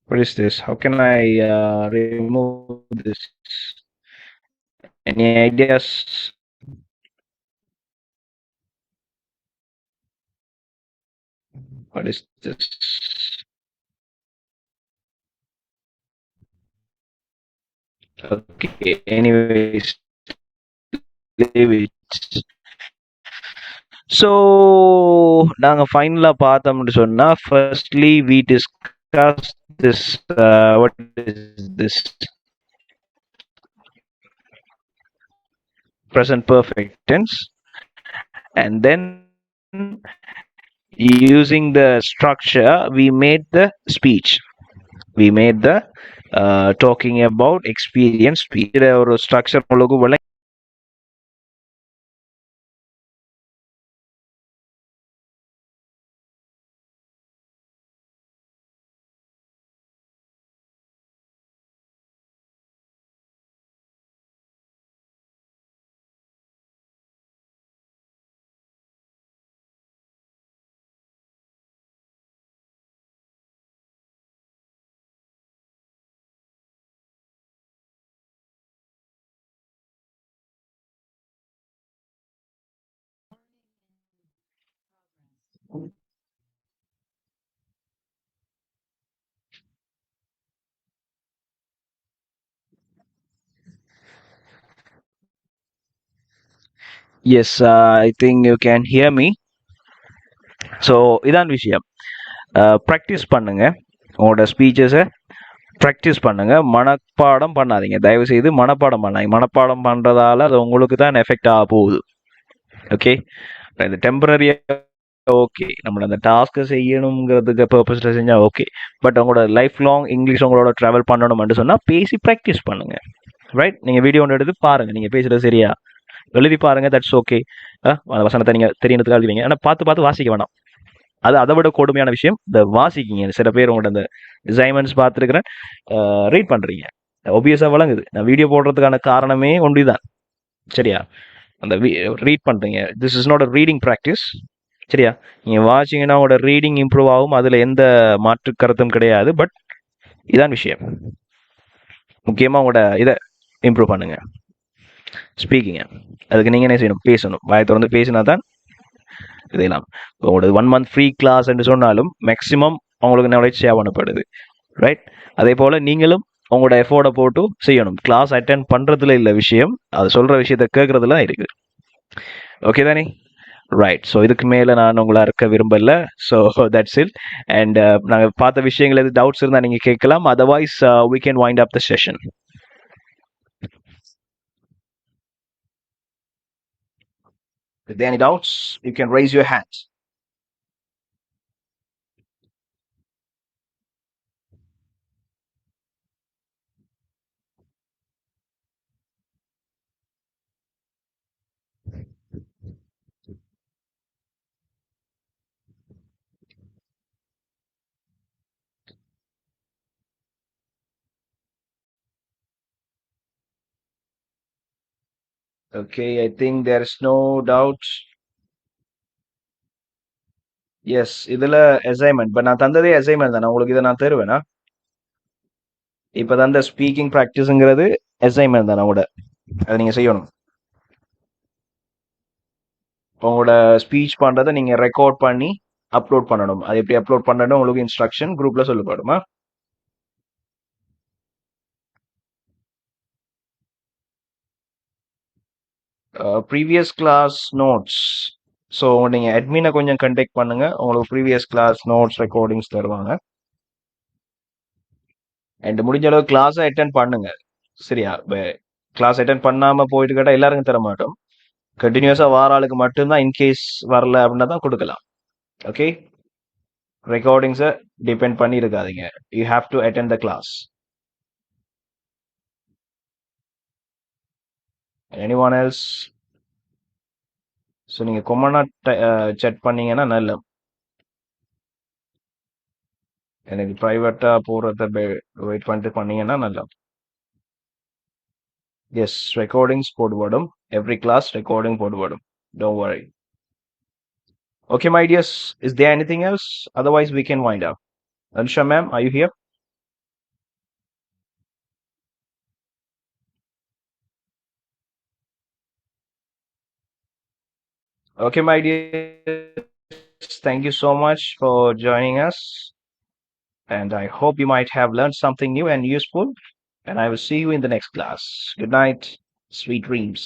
S1: What is this? How can I remove this? Any ideas? What is this? Okay, anyways, leave it. So நாங்க ஃபைனலா பார்த்தோம்னு சொன்னா, firstly we discussed this, what is this, present perfect tense, and then using the structure we made the speech. We made the talking about experience speech. ஒரு structure உங்களுக்கு yes, I think you can hear me. So இதான் விஷயம். Practice பண்ணுங்க, உங்களோட ஸ்பீச்சஸை practice பண்ணுங்க. மனப்பாடம் பண்ணாதீங்க, தயவு செய்து மனப்பாடம் பண்ணாதீங்க. மனப்பாடம் பண்ணுறதால அது உங்களுக்கு தான் எஃபெக்ட் ஆக போகுது. ஓகே, இந்த டெம்பரரியா ஓகே, நம்மளோட அந்த டாஸ்க்கை செய்யணுங்கிறதுக்கு பர்பஸில் செஞ்சால் ஓகே. பட் உங்களோட லைஃப் லாங் இங்கிலீஷ் உங்களோட ட்ராவல் பண்ணணும்னு சொன்னால் பேசி ப்ராக்டிஸ் பண்ணுங்க. ரைட், நீங்கள் வீடியோ ஒன்று எடுத்து பாருங்கள், நீங்கள் பேசுகிறது சரியா எழுதி பாருங்க, தட்ஸ் ஓகே. அந்த வசனத்தை நீங்கள் தெரியறதுக்கு எழுதுவீங்க, ஆனால் பார்த்து பார்த்து வாசிக்க வேணாம். அது அதை விட கொடுமையான விஷயம், இந்த வாசிக்கிங்க. சில பேர் உங்களோட அந்த டிசைன்மெண்ட்ஸ் பார்த்துருக்குறேன், ரீட் பண்ணுறீங்க, ஒபியஸாக வழங்குது. நான் வீடியோ போடுறதுக்கான காரணமே ஒன்று தான், சரியா? அந்த ரீட் பண்ணுறீங்க, this is not a reading practice, சரியா? நீங்கள் வாட்சிங்கன்னா உங்களோட ரீடிங் இம்ப்ரூவ் ஆகும், அதில் எந்த மாற்று கருத்தும் கிடையாது. பட் இதான் விஷயம், முக்கியமாக உங்களோட இதை இம்ப்ரூவ் பண்ணுங்க, ஸ்பீக்கிங்க. அதுக்கு நீங்கள் என்ன செய்யணும்? பேசணும். வாயை திறந்து பேசினா தான் இதெல்லாம். உங்களோட 1 month ஃப்ரீ கிளாஸ் என்று சொன்னாலும் மேக்ஸிமம் அவங்களுக்கு நாலேஜ் ஷேர் பண்ணப்படுது. ரைட், அதே போல் நீங்களும் உங்களோட எஃபோர்டை போட்டு செய்யணும். கிளாஸ் அட்டென்ட் பண்ணுறதுல இல்லை விஷயம், அது சொல்கிற விஷயத்தை கேட்குறதுல இருக்குது. ஓகே தானே? ரைட், ஸோ இதுக்கு மேலே நான் உங்களை இருக்க விரும்பல. So that's it. அண்ட் நாங்கள் பார்த்த விஷயங்கள் எது டவுட்ஸ் இருந்தால் நீங்கள் கேட்கலாம். Otherwise we can wind up the session. If there are any doubts, you can raise your hand. Okay, I think there is no doubt. Yes, இதில் அசைன்மெண்ட் இப்போ நான் தந்ததே அசைன்மெண்ட் தானே உங்களுக்கு, இதை நான் தருவேனா? இப்போ தந்த ஸ்பீக்கிங் ப்ராக்டிஸுங்கிறது அசைன்மெண்ட் தானே உங்களோட, அதை நீங்கள் செய்யணும். உங்களோட ஸ்பீச் பண்ணுறதை நீங்கள் ரெக்கார்ட் பண்ணி அப்லோட் பண்ணணும். அது எப்படி அப்லோட் பண்ணணும் உங்களுக்கு இன்ஸ்ட்ரக்ஷன் குரூப்பில் சொல்லப்படுமா? Previous class notes. ஸோ நீங்கள் அட்மினை கொஞ்சம் கண்டெக்ட் பண்ணுங்க, உங்களுக்கு ப்ரீவியஸ் கிளாஸ் நோட்ஸ் ரெக்கார்டிங்ஸ் தருவாங்க. அண்ட் முடிஞ்ச அளவு கிளாஸை அட்டென்ட் பண்ணுங்க, சரியா? கிளாஸ் அட்டென்ட் பண்ணாமல் போயிட்டு கேட்டால் எல்லாருக்கும் தர மாட்டோம். கண்டினியூஸாக வார ஆளுக்கு மட்டும்தான், இன்கேஸ் வரல அப்படின்னா தான் கொடுக்கலாம். ஓகே, ரெக்கார்டிங்ஸை டிபெண்ட் பண்ணி இருக்காதீங்க. You have to attend the class. Anyone else? So நீங்கள் கொமனாக செட் பண்ணீங்கன்னா நல்ல, எனக்கு ப்ரைவேட்டாக போகிறத வெயிட் பண்ணிட்டு பண்ணீங்கன்னா நல்லா. எஸ், ரெக்கார்டிங்ஸ் போடுபடும். எவ்ரி கிளாஸ் ரெக்கார்டிங் போடுபடும். Don't worry. Okay, my dears, is there anything else? Otherwise, we can wind up. Anusha ma'am, are you here? Okay, my dears, thank you so much for joining us. And I hope you might have learned something new and useful. And I will see you in the next class. Good night. Sweet dreams.